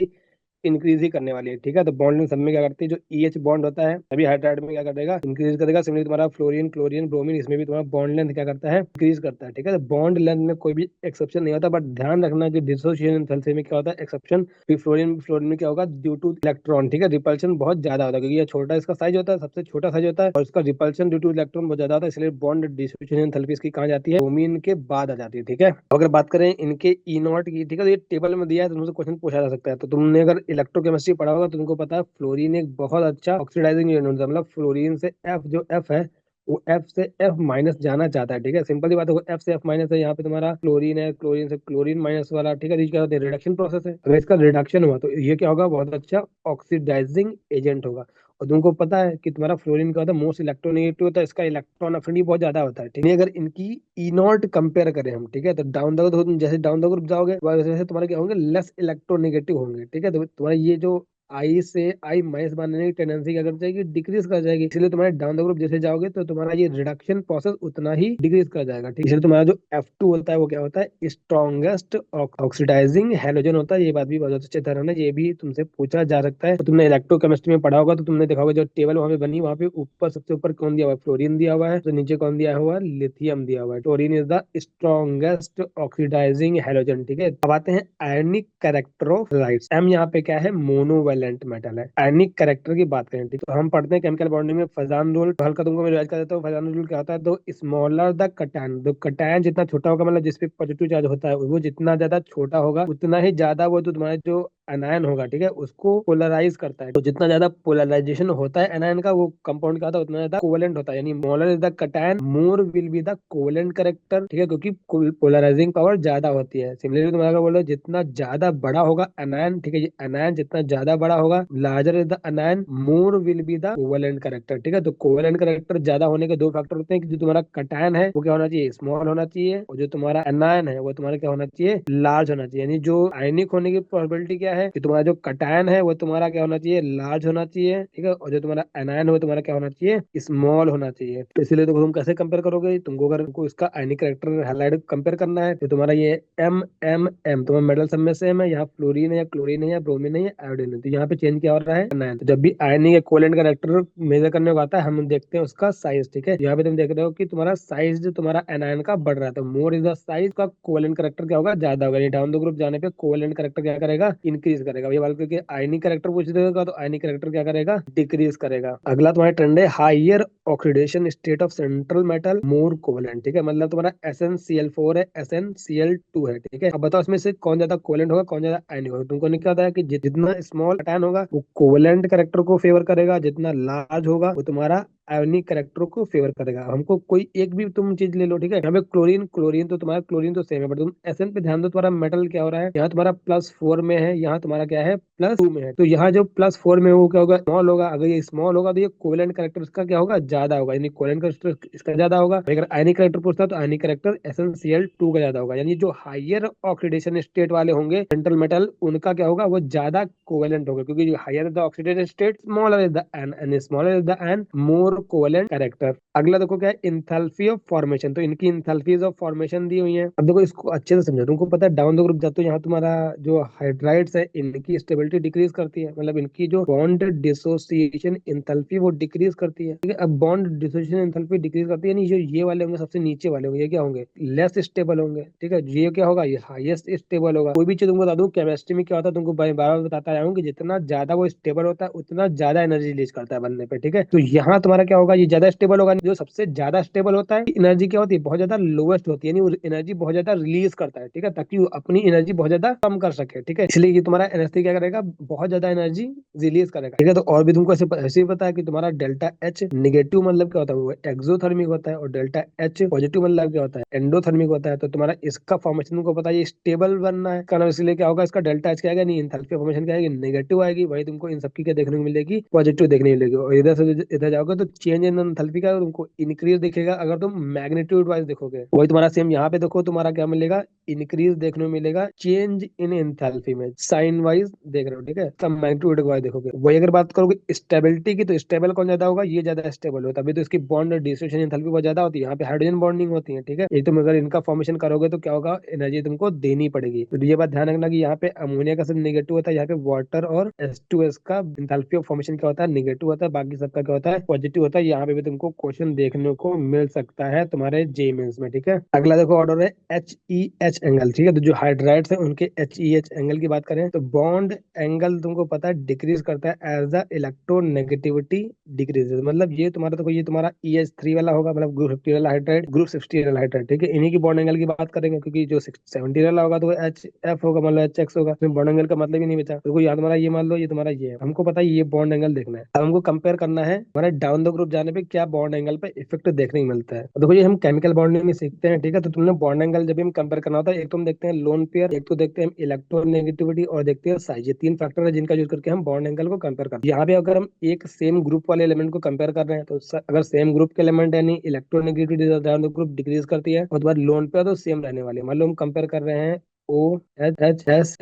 इंक्रीज ही करने वाली है, ठीक है। तो बॉन्ड लेंथ सब में क्या करती है, जो EH बॉन्ड होता है सभी हाइड्राइड में क्या कर देगा, इंक्रीज करेगा। सिमिलरली तुम्हारा फ्लोरीन, क्लोरीन, ब्रोमीन, इसमें भी तुम्हारा बॉन्ड लेंथ क्या करता है, इंक्रीज करता है, ठीक है। तो बॉन्ड लेंथ में कोई भी एक्सेप्शन नहीं होता, बट ध्यान रखना कि डिसोसिएशन एंथैल्पी में क्या होता है, एक्सेप्शन। फ्लोरीन फ्लोरीन में क्या होगा, ड्यू टू इलेक्ट्रॉन, ठीक है, रिपल्शन बहुत ज्यादा होता है, क्योंकि ये छोटा इसका साइज होता है, सबसे छोटा साइज होता है, और इसका रिपल्शन ड्यू टू इलेक्ट्रॉन बहुत ज्यादा होता है, इसलिए बॉन्ड डिसोसिएशन एंथैल्पी इसकी कहाँ जाती है, ब्रोमीन के बाद आ जाती है, ठीक है। अगर बात करें इनके ई नॉट की, ठीक है, तो ये टेबल में दिया है, तो तुमसे क्वेश्चन पूछा जा सकता है। तो तुमने अगर इलेक्ट्रोकेमिस्ट्री पढ़ा होगा तो तुमको पता है फ्लोरीन एक बहुत अच्छा ऑक्सीडाइजिंग एजेंट होता है। मतलब फ्लोरीन से एफ, जो एफ है वो एफ से एफ माइनस जाना चाहता है, ठीक है। सिंपल सी बात है, वो एफ से एफ माइनस है, यहाँ पे तुम्हारा क्लोरीन है, क्लोरीन से क्लोरीन माइनस वाला, ठीक है। तो ये क्या होता है, रिडक्शन प्रोसेस है। अगर इसका रिडक्शन हुआ तो ये क्या होगा, बहुत अच्छा ऑक्सीडाइजिंग एजेंट होगा। और तुमको पता है कि तुम्हारा फ्लोरीन का होता है मोस्ट इलेक्ट्रोनेगेटिव होता है, इसका इलेक्ट्रॉन अफिनिटी बहुत ज्यादा होता है, ठीक है। अगर इनकी ई नॉट कंपेयर करें हम, ठीक है, तो डाउन द ग्रुप, जैसे डाउन द ग्रुप जाओगे वैसे वैसे तुम्हारे क्या होंगे, लेस इलेक्ट्रोनेगेटिव होंगे, ठीक है। तो तुम्हारा ये जो आई से आई माइनस बनने की टेंडेंसी क्या कर जाएगी, डिक्रीज कर जाएगी। इसलिए तुम्हारे डाउन द ग्रुप जैसे जाओगे तो तुम्हारा ये रिडक्शन प्रोसेस उतना ही डिक्रीज कर जाएगा, ठीक है। इसलिए तुम्हारा जो F2 होता है वो क्या होता है, स्ट्रॉन्गेस्ट ऑक्सीडाइजिंग हैलोजन होता है। ये बात भी बहुत अच्छे तरह ना, ये भी तुमसे पूछा जा सकता है। तो तुमने इलेक्ट्रोकेमिस्ट्री में पढ़ा होगा तो तुमने देखा होगा, जो टेबल वहां पे बनी, वहां पे ऊपर सबसे ऊपर कौन दिया हुआ है, फ्लोरीन दिया हुआ है, तो नीचे कौन दिया हुआ है, लिथियम दिया हुआ है। Fluorine is the strongest oxidising halogen, ठीक है। अब आते हैं ionic character of halides. M यहाँ पे क्या है, मोनोवैलेंट मेटल है। आयनिक कैरेक्टर की बात करें, ठीक है, तो हम पढ़ते हैं केमिकल बॉन्डिंग में फजान रूल, तो हल्का तुमको मैं रिवाइज कर देता हूँ। फजान रूल क्या होता है, तो स्मॉलर द कटैन, तो कटैन जितना छोटा होगा, मतलब जिसपे पॉजिटिव चार्ज होता है, वो जितना ज्यादा छोटा होगा उतना ही ज्यादा वो तो तुम्हारे जो एनायन होगा, ठीक है, उसको पोलराइज करता है। तो जितना ज्यादा पोलराइजेशन होता है एनायन का, वो कंपाउंड का होता है, उतना ज्यादा कोवेलेंट होता है। यानी smaller is the कटैन, more will be the covalent character, ठीक है, क्योंकि पोलराइजिंग पावर ज्यादा होती है। सिमिलरली तुम्हारा बोलो, जितना ज्यादा बड़ा होगा एनायन, ठीक है, ये एनायन जितना ज्यादा बड़ा होगा, larger is the anion, more will be the covalent character, ठीक है। तो कोवेलेंट करेक्टर ज्यादा होने के दो फैक्टर होते हैं, कि जो तुम्हारा कटैन है वो क्या होना चाहिए, स्मॉल होना चाहिए, और जो तुम्हारा एनायन है वो तुम्हारा क्या होना चाहिए, लार्ज होना चाहिए। यानी जो आयनिक होने की प्रोबेबिलिटी क्या है, कि तुम्हारा जो कटैन है वो तुम्हारा क्या होना चाहिए, लार्ज होना चाहिए, ठीक है, और जो तुम्हारा एनायन है वो तुम्हारा क्या होना चाहिए, स्मॉल होना चाहिए। तो इसलिए तो तुम कैसे कंपेयर करोगे, तुमको अगर तुमको इसका आयनिक करेक्टर हाइलाइट कंपेयर करना है, तो तुम्हारा ये M तुम्हारा मेटल सब में सेम है, यहाँ फ्लोरीन है या क्लोरीन है या ब्रोमीन है या आयोडीन है, तो यहाँ पे चेंज क्या हो रहा है, एनायन। तो जब भी आयनिक या कोवेलेंट करेक्टर मेजर करने को आता है, हम देखते हैं उसका साइज, ठीक है। यहाँ पे तुम देख रहे हो कि तुम्हारा साइज जो तुम्हारा एनायन का बढ़ रहा है, तो मोर इज द साइज का कोवेलेंट करेक्टर क्या होगा, ज्यादा होगा। डाउन द ग्रुप जाने पे कोवेलेंट करेक्टर क्या करेगा, इंक्रीज करेगा। ये बात करके आयनिक करेक्टर पूछ देगा, तो आयनिक करेक्टर क्या करेगा, डिक्रीज करेगा। अगला तुम्हारा ट्रेंड है higher oxidation state of central metal, more covalent, ठीक है। मतलब तुम्हारा SnCl4 है, SnCl2 है, ठीक है। अब बताओ इसमें से कौन ज्यादा कोवेलेंट होगा, कौन ज्यादा आयनिक होगा। तुमको नहीं क्या होता है कि जितना स्मॉल कटैन होगा वो कोवेलेंट करेक्टर को फेवर करेगा, जितना लार्ज होगा वो तुम्हारा आयोनिक करेक्टर को फेवर करेगा। हमको कोई एक भी तुम चीज ले लो, ठीक है। यहाँ पे क्लोरीन क्लोरीन तो तुम्हारा क्लोरीन तो सेम है, बट तुम SN पे ध्यान दो, तुम्हारा मेटल क्या हो रहा है, यहाँ तुम्हारा +4 में है, यहाँ तुम्हारा क्या है, +2 में है। तो यहाँ जो +4 में वो क्या होगा, स्मॉल होगा। अगर ये स्मॉल होगा तो ये कोवेलेंट करेक्टर इसका क्या होगा, ज्यादा होगा, यानी कोवेलेंट करेक्टर इसका ज्यादा होगा। अगर आयनिक करेक्टर पूछता है तो आयनिक करेक्टर SnCl2 का ज्यादा होगा। यानी जो हाइयर ऑक्सीडेशन स्टेट वाले होंगे सेंट्रल मेटल, उनका क्या होगा, वो ज्यादा कोवेलेंट होगा, क्योंकि जो higher the oxidation state, smaller is the n, and smaller is the n, more covalent character. अगला देखो क्या है, इंथैल्पी ऑफ फॉर्मेशन। तो इनकी इंथैल्पीज ऑफ फॉर्मेशन दी हुई है। अब देखो इसको अच्छे से समझो। तुमको पता है डाउन द ग्रुप जाते हो, यहाँ तुम्हारा जो हाइड्राइड्स है इनकी स्टेबिलिटी डिक्रीज करती है, मतलब इनकी जो बॉन्ड डिसोसिएशन इंथैल्पी वो डिक्रीज करती है, ठीक है। अब बॉन्ड डिसोसिएशन इंथैल्पी डिक्रीज करती है, यानी जो ये वाले होंगे सबसे नीचे वाले होंगे, ये क्या होंगे, लेस स्टेबल होंगे, ठीक है। ये क्या होगा, ये हाईएस्ट स्टेबल होगा। कोई भी चीज तुमको बता दूं, केमिस्ट्री में क्या होता है, तुमको बार बार बताता आया हूँ कि जितना ज्यादा वो स्टेबल होता है उतना ज्यादा एनर्जी रिलीज करता है बनने पे, ठीक है। तो यहाँ तुम्हारा क्या होगा, ये ज्यादा स्टेबल होगा। जो सबसे ज्यादा स्टेबल होता है, एनर्जी क्या होती है, बहुत ज्यादा लोवेस्ट होती है, यानी वो एनर्जी बहुत ज्यादा रिलीज करता है, ठीक है, ताकि वो अपनी एनर्जी बहुत ज्यादा कम कर सके, ठीक है। इसलिए ये तुम्हारा एनर्जी क्या करेगा, बहुत ज्यादा एनर्जी रिलीज करेगा, ठीक है। तो और भी तुमको ऐसे ही पता है कि तुम्हारा डेल्टा H निगेटिव मतलब क्या होता है, वो एक्सोथर्मिक होता है, और डेल्टा H पॉजिटिव मतलब क्या होता है, एंडोथर्मिक होता है। तो तुम्हारा इसका फॉर्मेशन तुमको पता है, ये स्टेबल बनना है कारण, इसलिए क्या होगा, इसका डेल्टा H क्या आएगा, नहीं इंथैल्पी फॉर्मेशन क्या आएगी, नेगेटिव आएगी। वही तुमको इन सबकी क्या देखने को मिलेगी, पॉजिटिव देखने को मिलेगी। और इधर से इधर जाओगे तो चेंज इन एंथैल्पी का तुमको इंक्रीज दिखेगा अगर तुम मैग्नीट्यूड वाइज देखोगे। वही तुम्हारा सेम यहाँ पे देखो, तुम्हारा क्या मिलेगा, इंक्रीज देखने को मिलेगा, चेंज इन एंथैल्पी में साइन वाइज देख रहे हो, ठीक है, तब मैग्नीट्यूड वाइज देखोगे। वही अगर बात करोगे स्टेबिलिटी की, तो स्टेबल कौन ज्यादा होगा, ये ज्यादा स्टेबल होता है, तभी तो इसकी बॉन्ड डिस्ट्रीब्यूशन एंथैल्पी बहुत ज्यादा होती है। यहाँ पे हाइड्रोजन बॉन्डिंग होती है, ठीक है, ये तुम अगर इनका फॉर्मेशन करोगे तो क्या होगा, एनर्जी तुमको देनी पड़ेगी। तो ये बात ध्यान रखना कि यहाँ पे अमोनिया का सब नेगेटिव होता है, यहाँ पे वाटर और H2S का एंथैल्पी ऑफ फॉर्मेशन क्या होता है, नेगेटिव होता है, बाकी सबका क्या होता है, पॉजिटिव होता है। यहाँ पे भी तुमको क्वेश्चन देखने को मिल सकता है तुम्हारे जे मेंस में, ठीक है। अगला देखो ऑर्डर है HEH एंगल, ठीक है, तो जो हाइड्राइड्स है उनके HEH एंगल की बात करें तो बॉन्ड एंगल तुमको पता है डिक्रीज करता है एज द इलेक्ट्रोनेगेटिविटी डिक्रीजेस। मतलब ये तुम्हारा देखो, ये तुम्हारा EH3 वाला होगा, मतलब ग्रुप 50 वाला हाइड्राइड, ग्रुप 60 वाला हाइड्राइड, ठीक है, इन्हीं की बॉन्ड एंगल की बात करेंगे, क्योंकि जो 70 वाला होगा तो HF होगा, मतलब HX होगा, इसमें बॉन्ड एंगल का मतलब ही नहीं बचा। तो यहाँ तुम्हारा ये मान लो, ये तुम्हारा ये है, हमको पता है ये बॉन्ड एंगल देखना है। अब हमको कंपेयर करना है हमारे डाउन द ग्रुप जाने पे क्या बॉन्ड एंगल पे इफेक्ट देखने को मिलता है। देखो ये हम केमिकल बॉन्डिंग में सीखते हैं, ठीक है, तो तुमने बॉन्ड एंगल जब भी हम कंपेयर करना होता है, एक तो हम देखते हैं लोन पेयर, एक तो देखते हैं इलेक्ट्रोनेगेटिविटी, और देखते हैं साइज। ये तीन फैक्टर है जिनका यूज करके हम बॉन्ड एंगल को कंपेयर करते हैं। यहाँ पे अगर हम एक सेम ग्रुप वाले एलिमेंट को कंपेयर कर रहे हैं, तो अगर सेम ग्रुप के एलिमेंट यानी electronegativity down the group decrease करती है, और बाद लोन पेयर तो सेम रहने वाली है। मान लो हम कंपेयर कर रहे हैं OH,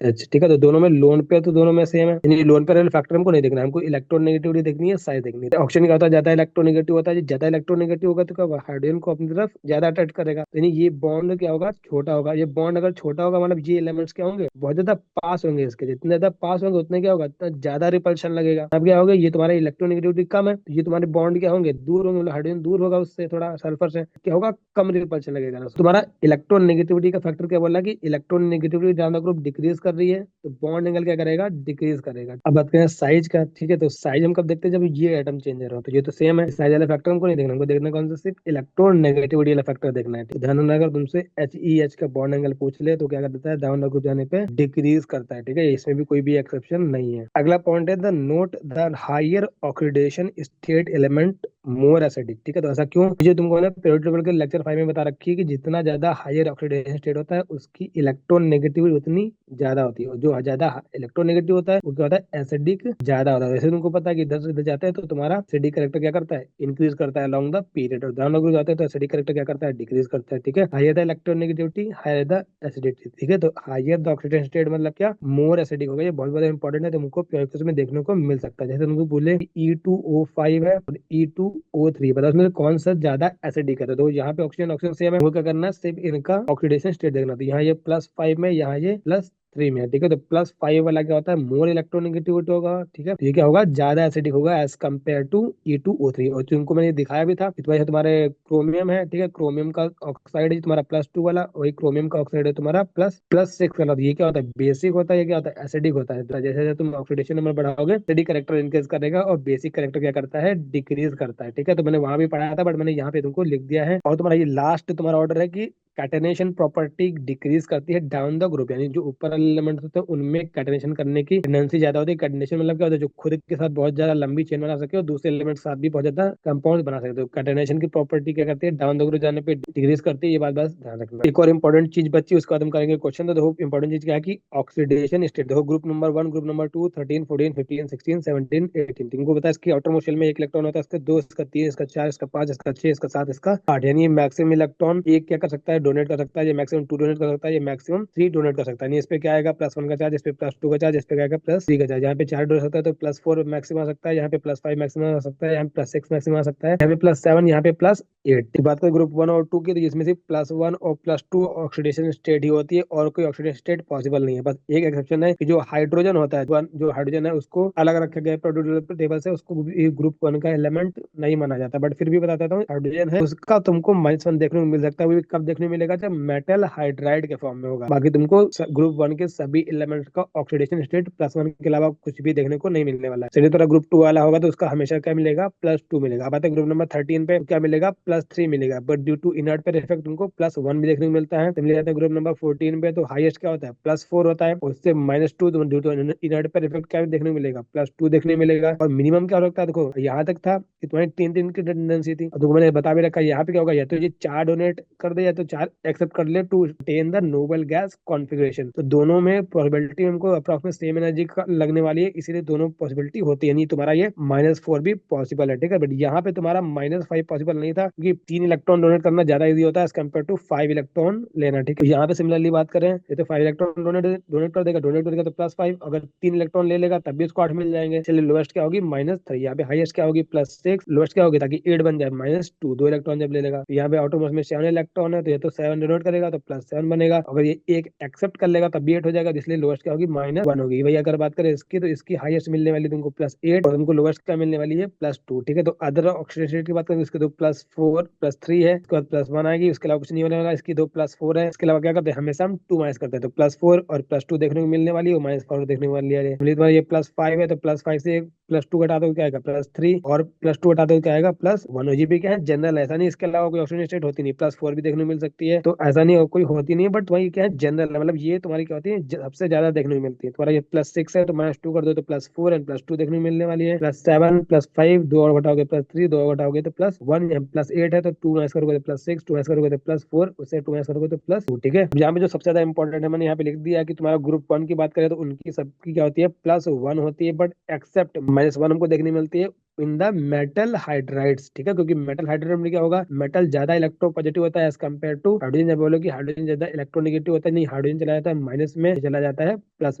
ठीक है, तो दोनों में लोन पेयर तो दोनों में सेम है, यानी लोन पेयर वाले फैक्टर हमको नहीं देखना है, हमको इलेक्ट्रोनेगेटिविटी देखनी है, साइज देखनी है। ऑप्शन क्या होता है, ज्यादा इलेक्ट्रोनेगेटिव होता है, ज्यादा इलेक्ट्रोनेगेटिव होगा तो क्या होगा, हाइड्रोजन को अपनी तरफ ज्यादा अट्रैक्ट करेगा, यानी ये बॉन्ड क्या होगा, छोटा होगा। ये बॉन्ड अगर छोटा होगा मतलब ये एलिमेंट्स क्या होंगे, बहुत ज्यादा पास होंगे, इसके जितने ज्यादा पास होंगे उतने क्या होगा, इतना ज्यादा रिपल्शन लगेगा। अब क्या होगा, ये तुम्हारा इलेक्ट्रोनेगेटिविटी कम है, तो ये तुम्हारे बॉन्ड क्या होंगे, दूर होंगे, मतलब हाइड्रोजन दूर होगा उससे थोड़ा सल्फर से, क्या होगा, कम रिपल्शन लगेगा। तो तुम्हारा इलेक्ट्रोनेगेटिविटी का फैक्टर क्या बोला कि इलेक्ट्रोनेगेटिविटी ज्यादा ग्रुप डिक्रीज कर रही है, तो बॉन्ड एंगल क्या करेगा, डिक्रीज करेगा। अब बात करें साइज का, ठीक है, तो साइज हम कब देखते हैं, जब ये एटम चेंज हो रहा हो, तो ये तो सेम है, साइज वाला फैक्टर हमको नहीं देखना, हमको देखना कौन सा, सिर्फ इलेक्ट्रोनेगेटिविटी वाला फैक्टर देखना है। तो ध्यान रखना, अगर तुमसे HEH का बॉन्ड एंगल पूछ ले तो क्या कर देता है, डाउन ग्रुप जाने पे डिक्रीज करता है, ठीक है, इसमें भी कोई भी एक्सेप्शन नहीं है। अगला पॉइंट है the note the higher oxidation state element more acidic, ठीक है, तो ऐसा क्यों, मुझे तुमको ना पीरियोडिक टेबल के लेक्चर 5 में बता रखी है कि जितना ज्यादा हायर ऑक्सीडेशन स्टेट होता है उसकी इलेक्ट्रॉन नेगेटिविटी उतनी ज्यादा होती है, और जो ज्यादा इलेक्ट्रॉन नेगेटिव होता है वो क्या होता है, एसिडिक ज्यादा होता है। वैसे तुमको पता है कि 10 से इधर जाता है तो तुम्हारा एसिडिक कैरेक्टर क्या करता है, इंक्रीज करता है अलॉन्ग द पीरियड, और डाउन ग्रुप जाता है तो एसिडिक कैरेक्टर क्या करता है, डिक्रीज करता है, ठीक है। Higher the electron negativity higher the acidity, ठीक है, तो हायर द ऑक्सीडेशन स्टेट मतलब क्या, मोर एसिडिक होगा। ये बहुत ज्यादा इंपॉर्टेंट है, तुमको प्योरिफिकेशन में देखने को मिल सकता है। जैसे तुमको बोले E2O5 है और E2O3, बताओ उसमें कौन सा ज्यादा एसिडिक है। तो यहाँ पे ऑक्सीजन ऑक्सीजन सेम है, वो क्या करना है, सिर्फ इनका ऑक्सीडेशन स्टेट देखना। तो यहाँ ये +5 में, यहाँ ये +3 में है, ठीक है, तो +5 वाला क्या होता है, मोर इलेक्ट्रोनेगेटिविटी होगा, ठीक है, तो ये क्या होगा, ज्यादा एसिडिक होगा एज कम्पेयर टू E2O3। और तुमको मैंने दिखाया भी था, इस वजह से तुम्हारे क्रोमियम है, ठीक है, क्रोमियम का ऑक्साइड है तुम्हारा +2 वाला, वही क्रोमियम का ऑक्साइड है तुम्हारा +6 वाला। तो ये क्या होता है, बेसिक होता है, ये क्या होता है, एसिडिक होता है। तो जैसे जैसे तुम ऑक्सीडेशन नंबर बढ़ाओगे एसिडिक कैरेक्टर इंक्रीज करेगा और बेसिक कैरेक्टर क्या करता है, डिक्रीज करता है, ठीक है। तो मैंने वहां भी पढ़ाया था, बट मैंने यहाँ पे तुमको लिख दिया है। और तुम्हारा ये लास्ट तुम्हारा ऑर्डर है कि कैटेनेशन प्रॉपर्टी डिक्रीज करती है डाउन द ग्रुप, यानी जो ऊपर वाले एलिमेंट्स होते हैं उनमें कैटेनेशन करने की टेंडेंसी ज्यादा होती है। कैटेनेशन मतलब क्या होता है, जो खुद के साथ बहुत ज्यादा लंबी चेन बना सके और दूसरे एलिमेंट के साथ भी बहुत ज्यादा कंपाउंड बना सके। तो कैटेनेशन की प्रॉपर्टी क्या करती है, डाउन द ग्रुप जाने पे डिक्रीज करती है। ये बात बस ध्यान रखना। एक और इंपॉर्टेंट चीज बच्ची, उसके बाद हम करेंगे क्वेश्चन। तो देखो इंपॉर्टेंट चीज क्या है कि ऑक्सीडेशन स्टेट, देखो ग्रुप नंबर 1, ग्रुप नंबर 2, 13, 14, 15, 16, 17, 18, तुमको पता है इसकी आउटर मोस्ट शेल में एक इलेक्ट्रॉन होता है, इसका 2, इसका 3, इसका 4, इसका 5, इसका 6, इसका 7, इसका 8, यानी मैक्सिमम इलेक्ट्रॉन एक क्या कर सकता है, डोनेट कर सकता है। ये मैक्सिमम 2 डोनेट कर सकता है, ये मैक्सिमम 3 डोनेट कर सकता है। इस पे क्या आएगा, +1 का चार्ज, इस पे +2 का चार्ज, इस पे क्या आएगा, +3 का चार्ज। यहाँ पे 4 डोनेट सकता है तो +4 मैक्सिमम आ सकता है, यहाँ पे +5 मैक्सिमम आ सकता है, यहाँ पे +6 मैक्सिमम आ सकता है, यहाँ पे +7, यहाँ पे +8। बात करें ग्रुप 1 और 2 की, तो इसमें से +1 और +2 ऑक्सीडेशन स्टेट ही होती है और कोई ऑक्सीडेशन स्टेट पॉसिबल नहीं है। बस एक एक्सेप्शन है कि जो हाइड्रोजन होता है, जो हाइड्रोजन है उसको अलग रखा गया पीरियोडिक टेबल से, उसको ग्रुप 1 का एलिमेंट नहीं माना जाता। बट फिर भी बता देता हूँ, हाइड्रोजन है उसका तुमको -1 देखने को मिल सकता है। वो भी कब देखने को मिलेगा, जब मेटल हाइड्राइड के फॉर्म में होगा। बाकी तुमको ग्रुप 1 के सभी एलिमेंट्स का ऑक्सीडेशन स्टेट +1 के अलावा कुछ भी देखने को नहीं मिलने वाला है। चलिए थोड़ा ग्रुप 2 वाला होगा तो उसका हमेशा क्या मिलेगा, +2 मिलेगा। अब आते ग्रुप नंबर 13 पे क्या मिलेगा, +3 मिलेगा, बट ड्यू टू इनर्ट पे इफेक्ट तुमको +1 भी देखने को मिलता है। मिल जाता है ग्रुप नंबर 14 पे, तो हाईएस्ट क्या होता है, +4 होता है, उससे -2 ड्यू टू इनर्ट पे इफेक्ट क्या देखने को मिलेगा, +2 देखने को मिलेगा। और मिनिमम क्या हो सकता है, देखो यहाँ तक था कि तुम्हारी 3 की टेंडेंसी थी, तो मैंने बता भी रखा है यहाँ पे क्या होगा, या तो ये 4 डोनेट कर दे या तो 4 एक्सेप्ट कर ले to attain the noble gas configuration. तो दोनों में प्रोबेबिलिटी हमको अप्रॉक्सिमेट सेम एनर्जी का लगने वाली है, इसीलिए दोनों पॉसिबिलिटी होती है। नहीं तुम्हारा ये -4 भी पॉसिबल है, ठीक है। बट यहाँ पे तुम्हारा -5 पॉसिबल नहीं था, क्योंकि 3 इलेक्ट्रॉन डोनेट करना ज्यादा इजी होता है एज कम्पेयर टू 5 इलेक्ट्रॉन लेना, ठीक है। यहाँ पे सिमिलरली बात करें, ये तो 5 इलेक्ट्रॉन डोनेट कर देगा तो +5, अगर 3 इलेक्ट्रॉन ले लेगा तब भी उसको 8 मिल जाएंगे। चलिए लोएस्ट क्या होगी -3, यहाँ पे हाईएस्ट क्या होगी +6, लोएस्ट क्या होगी ताकि 8 बन जाए -2, 2 इलेक्ट्रॉन जब ले लेगा। तो यहाँ पे ऑटोमोस में 7 इलेक्ट्रॉन है, तो ये तो 7 डोनेट करेगा तो +7 बनेगा। अगर ये एक एक्सेप्ट कर लेगा तब भी 8 हो जाएगा, इसलिए लोएस्ट क्या होगी -1 होगी। वही अगर बात करें इसकी, तो इसकी हाईएस्ट मिलने वाली तुमको +8 और तुमको लोएस्ट क्या मिलने वाली है +2, ठीक है। तो अदर ऑक्सीडेशन स्टेट की बात करें, इसके तो +4 +3 है, उसके बाद +1 आएगी, उसके अलावा कुछ नहीं होने वाला। इसकी 2 +4 है, इसके अलावा क्या करते हैं हमेशा हम 2 माइनस करते हैं, तो +4 और +2 देखने को मिलने वाली है, -4 देखने को मिलने वाली है। तुम्हारा ये +5 है, तो +5 से +2 घटा दो क्या आएगा +3, और +2 घटा दो क्या आएगा +1। जीबी क्या है जनरल, ऐसा नहीं इसके अलावा कोई ऑक्सीजन स्टेट होती नहीं। +4 भी देखने को मिल सकती है, तो ऐसा नहीं कोई होती नहीं, बट वही क्या है जनरल है, मतलब ये तुम्हारी क्या होती है सबसे ज्यादा देखने को मिलती है। तुम्हारा ये +6 है, तो -2 कर दो तो +4 एंड +2 देखने को मिलने वाली है। +7 +5 2 और घटाओगे +3, 2 और घटाओगे तो +1, +8 है तो 2 माइनस करोगे तो +6, 2 माइनस करोगे तो +4, उससे 2 माइनस करोगे तो +2, ठीक है। यहाँ पे जो सबसे ज्यादा इंपॉर्टेंट है मैंने यहाँ पे लिख दिया है कि तुम्हारा ग्रुप 1 की बात करें तो उनकी सबकी क्या होती है +1 होती है, बट एक्सेप्ट -1 हमको देखने मिलती है इन द मेटल हाइड्राइड्स, ठीक है। क्योंकि मेटल हाइड्राइड में क्या होगा, मेटल ज्यादा इलेक्ट्रोपॉजिटिव होता है एज कम्पेयर टू हाइड्रोजन। जब बोलो कि हाइड्रोजन ज्यादा इलेक्ट्रोनेगेटिव होता है, नहीं हाइड्रोजन चला जाता है माइनस में, चला जाता है प्लस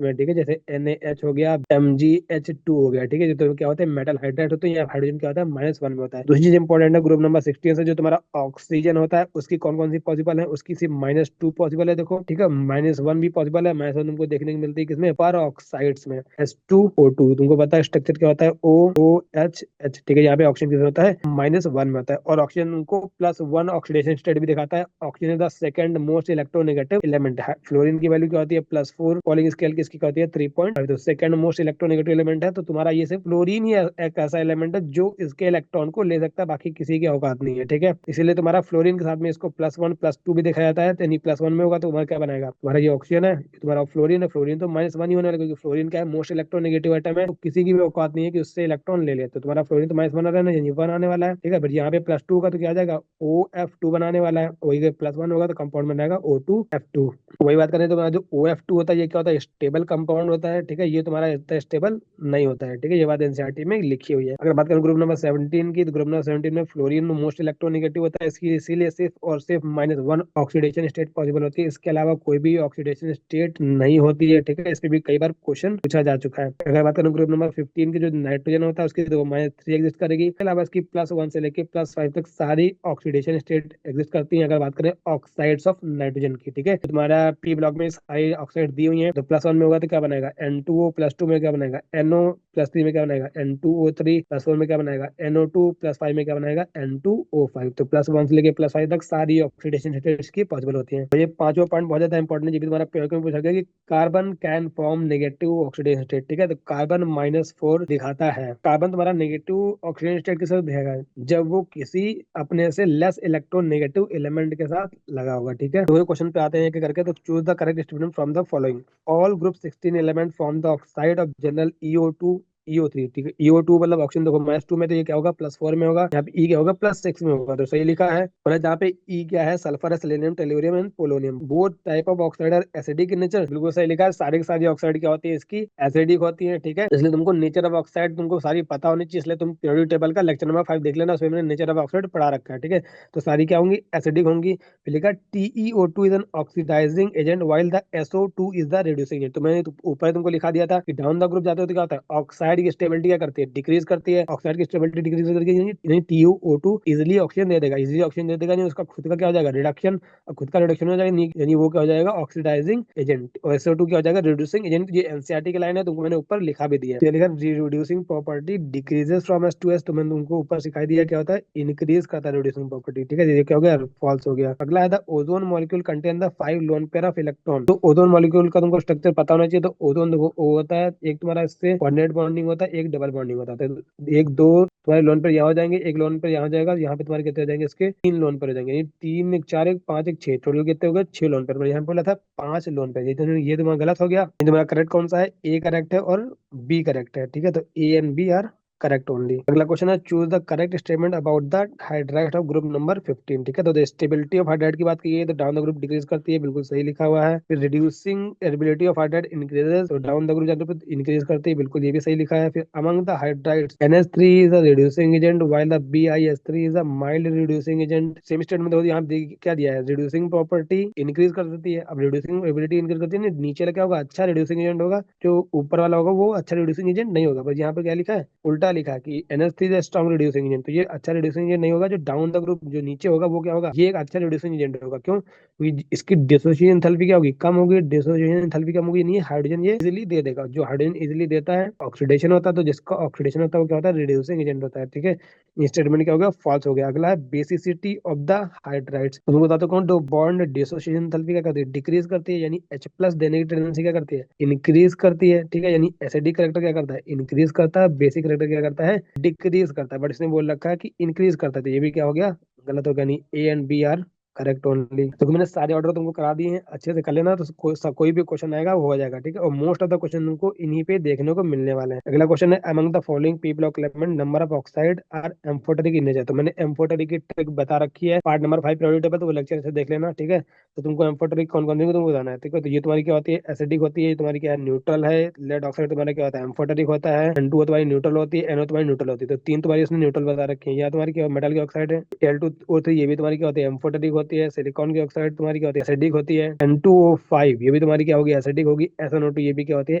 में, ठीक है। जैसे NaH हो गया, MgH2 हो गया, ठीक है। तो क्या होता है मेटल हाइड्राइड होते हैं, हाइड्रोजन क्या होता है -1 में होता है। दूसरी चीज इंपॉर्टेंट है ग्रुप नंबर 16 से जो तुम्हारा ऑक्सीजन होता है उसकी कौन कौन सी पॉसिबल है, उसकी सिर्फ -2 पॉसिबल है, देखो, ठीक है। -1 भी पॉसिबल है, -1 तुमको देखने को मिलती है किसमें, पर ऑक्साइड्स में, H2O2 तुमको पता है स्ट्रक्चर क्या होता है OOH, ठीक है। यहाँ पे ऑक्सीजन कितना होता है -1 में होता है, और ऑक्सीजन को +1 ऑक्सीडेशन स्टेट भी दिखाता है। Oxygen is the second most electronegative element है। फ्लोरीन की वैल्यू क्या होती है +4, पॉलिंग स्केल की इसकी क्या होती है 3.5, तो सेकंड मोस्ट इलेक्ट्रोनेगेटिव एलिमेंट है। तो तुम्हारा ये सिर्फ फ्लोरीन ही एक ऐसा एलिमेंट है जो इसके इलेक्ट्रॉन को ले सकता है, बाकी किसी की औकात नहीं है, ठीक है। इसीलिए तुम्हारा फ्लोरीन के साथ में इसको +1 +2 भी दिखाया जाता है, तो यानी +1 में होगा तो तुम्हारा क्या बनाएगा, तुम्हारा ये ऑक्सीजन है, तुम्हारा फ्लोरीन है, फ्लोरीन तो -1 ही होने वाला, क्योंकि फ्लोरीन क्या है मोस्ट इलेक्ट्रोनेगेटिव आइटम है, तो किसी की भी औकात नहीं है कि उससे इलेक्ट्रॉन ले ले। तो तुम्हारा फ्लोरीन तो -1 रहना, यानी 1 आने वाला है, ठीक है। फिर यहाँ पे +2 का तो क्या आ जाएगा OF2 बनाने वाला है, वही +1 होगा तो कंपाउंड बनाएगा O2F2। वही बात करें तो तुम्हारा जो OF2 होता है ये क्या होता है स्टेबल कंपाउंड होता है, ठीक है। ये तुम्हारा इतना स्टेबल नहीं होता है, ठीक है। ये बात एनसीईआरटी में लिखी हुई है। अगर बात करें ग्रुप नंबर 17 की, तो ग्रुप नंबर 17 में फ्लोरीन मोस्ट इलेक्ट्रोनेगेटिव होता है, इसकी इसीलिए सिर्फ और सिर्फ -1 ऑक्सीडेशन स्टेट पॉसिबल होती है, इसके अलावा कोई भी ऑक्सीडेशन स्टेट नहीं होती है, ठीक है। इस पे भी कई बार क्वेश्चन पूछा जा चुका है। अगर बात करें ग्रुप नंबर 15 की, जो नाइट्रोजन होता है उसकी तो -3 एग्जिस्ट करेगी, इसके अलावा इसकी +1 से लेके +5 तक सारी ऑक्सीडेशन स्टेट एग्जिस्ट करती हैं। अगर बात करें ऑक्साइड्स ऑफ नाइट्रोजन की, ठीक है, तो तुम्हारा पी ब्लॉक में सारी ऑक्साइड दी हुई है, तो +1 में होगा तो क्या बनाएगा N2O, +2 में क्या बनाएगा NO, +3 में क्या बनाएगा N2O3, +4 में क्या बनाएगा NO2, +5 में क्या बनाएगा N2O5। तो +1 से लेके +5 तक सारी ऑक्सीडेशन स्टेट्स की पॉसिबल होती है। तो ये पांचों पॉइंट बहुत ज्यादा इंपॉर्टेंट है, ये भी तुम्हारा पेपर में पूछा गया कि carbon can form negative oxidation state, ठीक है। तो कार्बन -4 दिखाता है, कार्बन तुम्हारा नेगेटिव ऑक्सीडेशन स्टेट के साथ दिखाएगा जब वो किसी अपने से लेस इलेक्ट्रॉन नेगेटिव एलिमेंट के साथ लगा होगा, ठीक है। तो क्वेश्चन पे आते हैं एक करके, तो choose the correct statement from the following, all group 16 element form the oxide of general EO2 EO3, ठीक है। EO2 मतलब ऑप्शन देखो -2 में, तो ये क्या होगा +4 में होगा, यहाँ पे E क्या होगा +6 में होगा, तो सही लिखा है। और जहाँ पे E क्या है सल्फर है, selenium, tellurium and polonium, both type of oxide are acidic in nature, बिल्कुल सही लिखा है। सारी की सारी ऑक्साइड क्या होती है इसकी एसिडिक होती है, ठीक है। इसलिए तुमको नेचर ऑफ ऑक्साइड तुमको सारी पता होनी चाहिए, इसलिए तुम पीरियोडिक टेबल का लेक्चर नंबर 5 देख लेना, उसमें मैंने नेचर ऑफ ऑक्साइड पढ़ा रखा है, ठीक है। तो सारी क्या होंगी एसिडिक होंगी। फिर लिखा TeO2 is an oxidizing agent while the SO2 is the reducing agent. तो मैंने ऊपर तुमको लिखा दिया था कि डाउन द ग्रुप जाते हो तो क्या होता है ऑक्साइड की स्टेबिलिटी क्या करती है डिक्रीज करती है, ऑक्साइड की स्टेबिलिटी डिक्रीज करती है, यानी TeO2 इजीली ऑक्सीजन दे देगा, इजीली ऑक्सीजन दे देगा, नहीं उसका खुद का क्या हो जाएगा रिडक्शन, और खुद का रिडक्शन हो जाएगा, यानी वो क्या हो जाएगा ऑक्सीडाइजिंग एजेंट, और SO2 क्या हो जाएगा रिड्यूसिंग एजेंट। ये एनसीईआरटी की लाइन है, तुमको मैंने ऊपर लिखा भी दिया है, लिखा reducing property decreases from S2S, तो मैंने तुमको ऊपर सिखाई दिया क्या होता है इंक्रीज करता है रिड्यूसिंग प्रॉपर्टी, ठीक है। ये क्या हो गया फॉल्स हो गया। अगला है the ozone molecule contain the 5 lone pair of electron, तो ओजोन मॉलिक्यूल का तुमको स्ट्रक्चर पता होना चाहिए। तो ओजोन देखो ओ होता है एक तुम्हारा इससे कोऑर्डिनेट बॉन्डिंग होता है, एक डबल बॉन्डिंग होता है, तो एक दो तुम्हारे लोन पर यहाँ हो जाएंगे, एक लोन पर यहाँ हो जाएगा, यहाँ पे तुम्हारे कितने हो जाएंगे इसके 3 लोन पर हो जाएंगे, 3 1 4 1 5 1 6, टोटल कितने हो गए 6 लोन पर। यहाँ पे बोला था 5 लोन पर, ये तुम्हारा गलत हो गया। ये तुम्हारा करेक्ट कौन सा है, ए करेक्ट है और बी करेक्ट है, ठीक है। तो A and B are correct only. अगला क्वेश्चन है choose the correct statement about the hydride of group number 15। ठीक है, तो स्टेबिलिटी ऑफ हाइड्राइड की बात की है तो डाउन द ग्रुप डिक्रीज करती है, बिल्कुल सही लिखा हुआ है। फिर reducing ability of hydride increases, तो डाउन द ग्रुप जाकर पे इंक्रीज करती है, बिल्कुल ये भी सही लिखा है। फिर among the hydrides NH3 is a reducing agent while the BiS3 is a mild reducing agent. Same statement देखो यहाँ क्या दिया है, रिड्यूसिंग प्रॉपर्टी इंक्रीज कर देती है। अब रिड्यूसिंग एबिलिटी इंक्रीज करती है, नीचे वाला क्या होगा, अच्छा रिड्यूसिंग एजेंट होगा, जो ऊपर वाला होगा वो अच्छा रिड्यूसिंग एजेंट नहीं होगा। बस यहाँ पे क्या लिखा है, उल्टा लिखा है कि NH3 स्ट्रॉन्ग रिड्यूसिंग एजेंट, तो ये अच्छा रिड्यूसिंग एजेंट नहीं होगा। जो डाउन द ग्रुप जो नीचे होगा वो क्या होगा, ये एक अच्छा रिड्यूसिंग एजेंट होगा। क्यों, क्योंकि इसकी डिसोसिएशन एंथैल्पी क्या होगी, कम होगी। डिसोसिएशन एंथैल्पी कम होगी, नहीं हाइड्रोजन ये इजीली दे देगा। जो हाइड्रोजन इजीली देता है ऑक्सीडेशन होता है, तो जिसका ऑक्सीडेशन होता है वो क्या होता है, रिड्यूसिंग एजेंट होता है। ठीक है, ये स्टेटमेंट क्या हो गया, फॉल्स हो गया। अगला है बेसिसिटी ऑफ द हाइड्राइड्स। तुमको बताते कौन, तो बॉन्ड डिसोसिएशन एंथैल्पी क्या करती है, डिक्रीज करती है, यानी H+ देने की टेंडेंसी क्या करती है, इंक्रीज करती है। ठीक है, यानी एसिडिक करेक्टर क्या करता है, इंक्रीज करता है। बेसिक करेक्टर क्या करता है, डिक्रीज करता है। बट इसने बोल रखा है कि इंक्रीज करता है, तो ये भी क्या हो गया, गलत हो गया। नहीं, A and B are correct only. तो मैंने सारे ऑर्डर तुमको करा दिए हैं, अच्छे से कर लेना, तो कोई भी क्वेश्चन आएगा वो हो जाएगा। ठीक है, और मोस्ट ऑफ द क्वेश्चन तुमको इन्हीं पे देखने को मिलने वाले हैं। अगला क्वेश्चन है among the following p block element number of oxide are amphoteric in nature. तो मैंने एम्फोटेरिक की ट्रिक बता रखी है पार्ट नंबर 5 प्रायोरिटी पे, तो वो लेक्चर से देख लेना। ठीक है, तो तुमको एम्फोटेरिक कौन कौन सी तुमको बताना है। ठीक है, तो ये तुम्हारी क्या होती है, एसिडिक होती है, ये तुम्हारी क्या है, न्यूट्रल है। लेड ऑक्साइड तुम्हारा क्या होता है, एम्फोटेरिक होता है। N2 तुम्हारी न्यूट्रल होती है, NO तुम्हारी न्यूट्रल होती है। तो तीन तुम्हारी इसने न्यूट्रल बता रखी है। या तुम्हारी क्या मेटल की ऑक्साइड है Al2O3, ये भी तुम्हारी क्या होती है, एम्फोटेरिक होती है। सिलिकॉन की ऑक्साइड तुम्हारी क्या होती है, एसिडिक होती है। N2O5 ये भी तुम्हारी क्या होगी, एसिडिक होगी। SnO2 ये भी क्या होती है,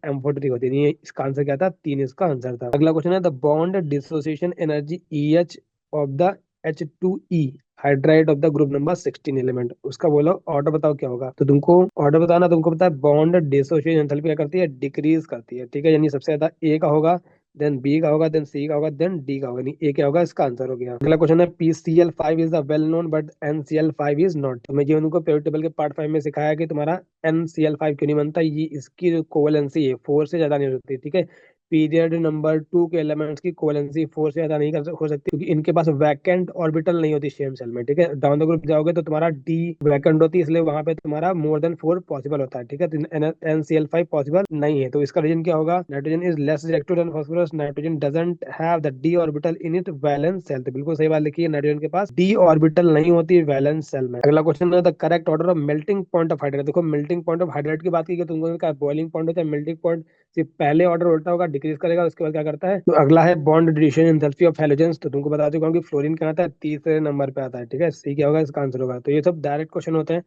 एम्फोटेरिक होती है। ये इसका आंसर क्या था, 3 इसका आंसर था। अगला क्वेश्चन है the bond dissociation energy EH of the H2E hydride of the group number 16 element. उसका बोलो ऑर्डर बताओ क्या होगा। तो तुमको ऑर्डर बताना, तुमको पता है बॉन्ड डिसोसिएशन एंथैल्पी क्या करती है, डिक्रीज करती है। ठीक है, यानी सबसे ज्यादा ए का होगा, देन बी का होगा, देन सी का होगा, देन डी का होगा। नहीं, ए क्या होगा, इसका आंसर हो गया। अगला क्वेश्चन है PCl5 is the well known but NCl5 is not. तो मैं ये उनको पीरियोडिक टेबल के पार्ट 5 में सिखाया कि तुम्हारा NCl5 क्यों नहीं बनता, ये इसकी जो कोवेलेंसी है 4 से ज्यादा नहीं होती। ठीक है, पीरियड नंबर 2 के एलिमेंट्स की कोवेलेंसी 4 से ज्यादा नहीं हो सकती, क्योंकि इनके पास वैकेंट ऑर्बिटल नहीं होती सेम सेल में। ठीक है, डाउन द ग्रुप जाओगे तो तुम्हारा डी वैकेंट होती है, इसलिए वहां पे तुम्हारा मोर देन 4 पॉसिबल होता है। ठीक है, तो NCl5 पॉसिबल नहीं है। तो इसका रीजन क्या होगा, nitrogen is less reactive than phosphorus, nitrogen doesn't have the D orbital in it valence shell. तो बिल्कुल सही बात लिखी है, नाइट्रोजन के पास डी ऑर्बिटल नहीं होती वैलेंस सेल में। अगला क्वेश्चन है the correct order of melting point of hydride. देखो मेल्टिंग पॉइंट ऑफ हाइड्राइड की बात की, तुमको क्या बॉइलिंग पॉइंट होता है, मेल्टिंग पॉइंट सिर्फ पहले ऑर्डर उल्टा होगा, डिक्रीज करेगा, उसके बाद क्या करता है। तो अगला है bond distribution enthalpy of halogens. तो तुमको बता चुका हूँ कि फ्लोरीन क्या आता है, तीसरे नंबर पे आता है। ठीक है, सी क्या होगा, इसका आंसर होगा। तो ये सब डायरेक्ट क्वेश्चन होते हैं,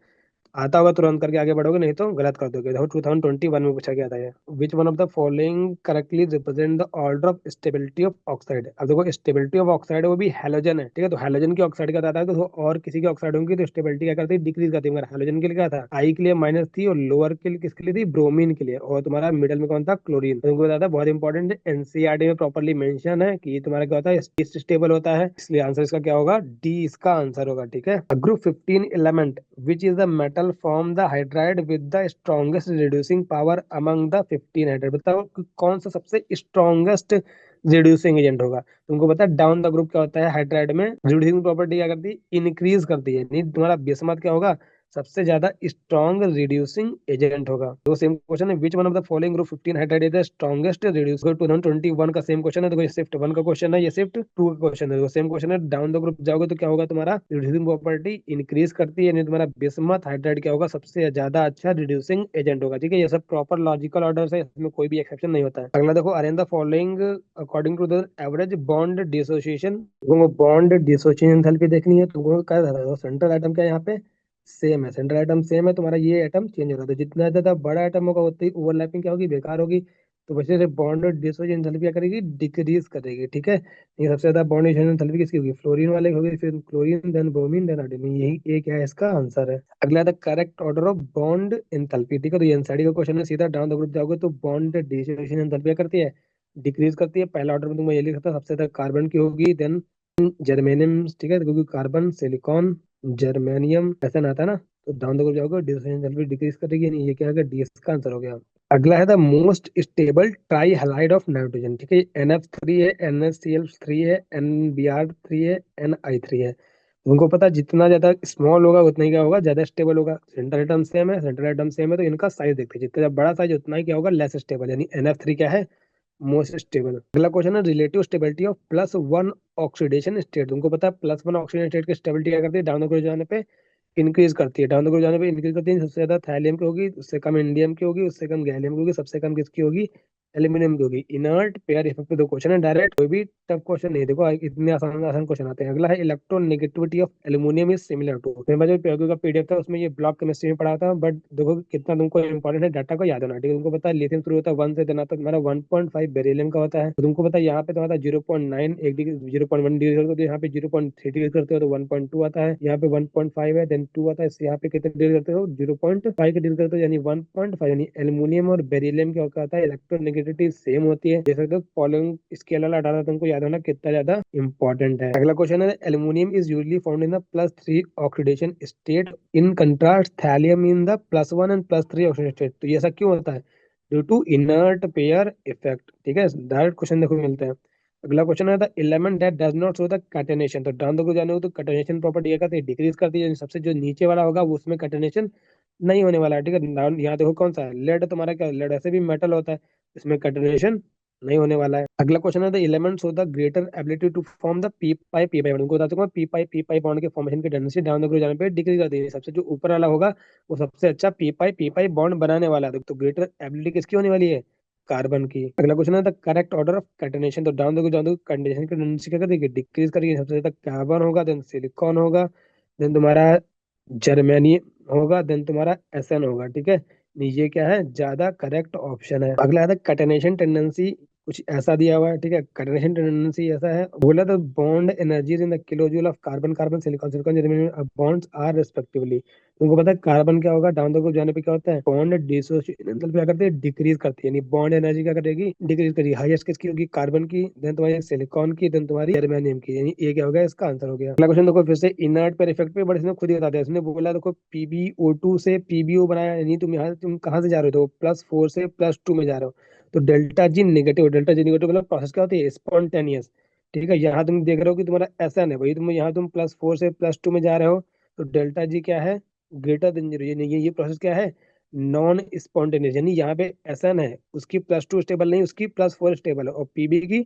आता होगा तुरंत करके आगे बढ़ोगे, नहीं तो गलत कर दोगे। देखो 2021 में पूछा गया था ये, which one of the following correctly represent the order of stability of oxide. अब देखो स्टेबिलिटी ऑफ ऑक्साइड वो भी हैलोजन है। ठीक है, तो हैलोजन की ऑक्साइड का आता है, तो और किसी की ऑक्साइड होंगी तो स्टेबिलिटी क्या करती है, डिक्रीज करती है। मगर हैलोजन के लिए क्या था, आई के लिए माइनस थी, और लोअर के लिए किसके लिए थी, ब्रोमीन के लिए। और तुम्हारा मिडल में कौन था, क्लोरीन। तो तुमको बताया था बहुत इंपॉर्टेंट, NCERT में प्रॉपरली मेंशन है कि ये तुम्हारा क्या होता है, स्टेबल होता है, इसलिए आंसर इसका क्या होगा, डी इसका आंसर होगा। ठीक है, group 15 element which is the metal from the hydride with the strongest reducing power among the 15 hydride। बताओ कि कौन सा सबसे स्ट्रॉन्गेस्ट रिड्यूसिंग एजेंट होगा। तुमको पता है डाउन द ग्रुप क्या होता है, हाइड्राइड में रिड्यूसिंग प्रॉपर्टी क्या करती है, इंक्रीज करती है। नहीं, तुम्हारा बिस्मथ क्या होगा, सबसे ज्यादा स्ट्रॉन्ग रिड्यूसिंग एजेंट होगा। तो सेम क्वेश्चन है, which one of the following group 15 hydride is the strongest reducer. 2021 का सेम क्वेश्चन है। देखो ये शिफ्ट 1 का क्वेश्चन है, ये शिफ्ट 2 का क्वेश्चन है। देखो सेम क्वेश्चन है, डाउन द ग्रुप जाओगे तो क्या होगा, तुम्हारा रिड्यूसिंग प्रॉपर्टी इंक्रीज करती है, नहीं तुम्हारा बिस्मथ हाइड्राइड क्या होगा, सबसे ज्यादा अच्छा रिड्यूसिंग एजेंट होगा। ठीक है, ये सब प्रॉपर लॉजिकल ऑर्डर है, इसमें कोई भी एक्सेप्शन नहीं होता है। अगला देखो, arrange the following according to the average bond dissociation. तुमको बॉन्ड डिसोसिएशन एंथैल्पी देखनी है, तुमको क्या था, सेंट्रल आइटम क्या है यहाँ पे, सेम है, सेंट्रल आइटम सेम है, तुम्हारा ये आइटम चेंज हो रहा है। तो जितना ज्यादा बड़ा आइटम होगा उतनी ओवरलैपिंग क्या होगी, बेकार होगी। तो वैसे से बॉन्ड डिसोसिएशन एंथैल्पी क्या करेगी, डिक्रीज करेगी। ठीक है, ये सबसे ज्यादा बॉन्ड डिसोसिएशन एंथैल्पी किसकी होगी, फ्लोरीन वाले की होगी, फिर chlorine, then bromine, then iodine. यही एक है इसका आंसर है। अगला the correct order of bond enthalpy. ठीक है, तो ये एनसीईआरटी का क्वेश्चन है, सीधा डाउन द ग्रुप जाओगे तो बॉन्ड डिसोसिएशन एंथैल्पी क्या करती है, डिक्रीज करती है। पहला ऑर्डर में तुमको ये लिखा था, सबसे ज्यादा कार्बन की होगी, देन जर्मेनियम। ठीक है, क्योंकि कार्बन, सिलिकॉन, जर्मेनियम ऐसा ना आता ना, तो डाउन द ग्रुप जाओगे डिसोसिएशन एंथैल्पी डिक्रीज करेगी। नहीं, ये क्या है, डी इसका आंसर हो गया। अगला है the most stable try halide of nitrogen. ठीक है, NF3 है, NaCl3 है, NBr3 है, Ni3 है। उनको पता है जितना ज्यादा स्मॉल होगा उतना ही क्या होगा, ज्यादा स्टेबल होगा। सेंट्रल एटम सेम है, सेंट्रल एटम सेम है, तो इनका साइज देखते हैं, जितना बड़ा साइज उतना ही क्या होगा, लेस स्टेबल। यानी NF3 क्या है, मोस्ट स्टेबल। अगला क्वेश्चन है relative stability of +1 oxidation state. तुमको पता है +1 ऑक्सीडेशन स्टेट की स्टेबिलिटी क्या करती है, डाउन द ग्रुप जाने पे इंक्रीज करती है, डाउन द ग्रुप जाने पे इंक्रीज करती है। सबसे ज्यादा थैलियम की होगी, उससे कम इंडियम की होगी, उससे कम गैलियम की होगी, सबसे कम किसकी होगी, एल्यूमिनियम की होगी। इनर्ट पेयर इफेक्ट पे दो क्वेश्चन है डायरेक्ट, कोई भी टफ क्वेश्चन नहीं। देखो इतने आसान आसान क्वेश्चन आते हैं। अगला है electronegativity of aluminium is similar to. मेरे पास जो PYQ का PDF था उसमें ये ब्लॉक केमिस्ट्री में पढ़ा था, बट देखो कितना तुमको इंपॉर्टेंट है, डाटा को याद होना। ठीक है, तुमको पता है लिथियम शुरू होता है 1 से, देना तो तुम्हारा 1.5 बेरिलियम का होता है। तो तुमको पता है यहाँ पे तुम्हारा 0.9 एक डिग्री 0.1 डिग्री करते हो, तो यहाँ पे 0.3 डिग्री करते हो तो 1.2 आता है। यहाँ पे 1.5 है, देन 2 आता है। यहाँ पे कितने डिग्री करते हो, 0.5 के डिग्री करते हो, यानी 1.5। यानी एल्यूमिनियम और बेरिलियम क्या होता है, इलेक्ट्रोनेगेटिविटी सेम होती है। जैसे तो फॉलोइंग स्केल वाला डाटा तुमको याद होना कितना ज्यादा इंपॉर्टेंट है। अगला क्वेश्चन है aluminium is usually found in the +3 oxidation state, in contrast thallium in the +1 and +3 oxidation state. तो ये ऐसा क्यों होता है, due to inert pair effect. ठीक है, डायरेक्ट क्वेश्चन देखो मिलते हैं। अगला क्वेश्चन है the element that does not show the catenation. तो डाउन द ग्रुप जाने को तो कैटेनेशन प्रॉपर्टी क्या करती है, डिक्रीज करती है। सबसे जो नीचे वाला होगा वो उसमें कैटेनेशन नहीं होने वाला है। ठीक है, डाउन यहाँ देखो कौन सा है, लेड। तुम्हारा क्या, लेड ऐसे भी मेटल होता है, इसमें कैटेनेशन नहीं होने वाला है। अगला क्वेश्चन है the elements of the greater ability to form the p pi उनको बता चुका हूँ। पी पाई बॉन्ड के फॉर्मेशन की टेंडेंसी डाउन द ग्रुप जाने पे डिक्रीज कर देगी। सबसे जो ऊपर वाला होगा वो सबसे अच्छा पी पाई बॉन्ड बनाने वाला है। तो ग्रेटर एबिलिटी किसकी होने वाली है, कार्बन की। अगला क्वेश्चन है the correct order of catenation. तो डाउन द जान दो कैटेनेशन की टेंडेंसी क्या करेगी, डिक्रीज करेगी। सबसे ज्यादा कार्बन होगा, देन सिलिकॉन होगा, देन तुम्हारा जर्मेनियम होगा, देन तुम्हारा SN होगा। ठीक है, ये क्या है, ज्यादा करेक्ट ऑप्शन है। अगला है कैटेनेशन टेंडेंसी, कुछ ऐसा दिया हुआ है। ठीक है, कैटेनेशन टेंडेंसी ऐसा है, बोला तो bond energies in the kilo joule of carbon, carbon silicon, silicon germanium bonds are respectively. तुमको पता है कार्बन क्या होगा, डाउन द ग्रुप जाने पे क्या होता है, बॉन्ड डिसोसिएशन क्या करते हैं, डिक्रीज करती है। यानी बॉन्ड एनर्जी क्या करेगी, डिक्रीज करेगी। हाईएस्ट किसकी होगी, कार्बन की, देन तुम्हारी सिलिकॉन की, देन तुम्हारी जर्मेनियम की। यानी ये क्या हो गया, इसका आंसर हो गया। अगला क्वेश्चन देखो फिर से इनर्ट पर इफेक्ट पे, बट इसने खुद ही बता दिया। इसने बोला देखो PbO2 से PbO बनाया, यानी तुम कहाँ से जा रहे हो, तो +4 से +2 में जा रहे हो। तो डेल्टा जी नेगेटिव मतलब प्रोसेस क्या होती है, स्पॉन्टेनियस। ठीक है, यहाँ तुम देख रहे हो कि तुम्हारा SN है भाई, तुम यहाँ तुम +4 से +2 में जा रहे हो, तो डेल्टा जी क्या है, ग्रेटर देन 0। ये प्रोसेस क्या है, नॉन स्पॉन्टेनियस। यानी यहाँ पे SN है, उसकी +2 स्टेबल नहीं, उसकी +4 स्टेबल है, और PB की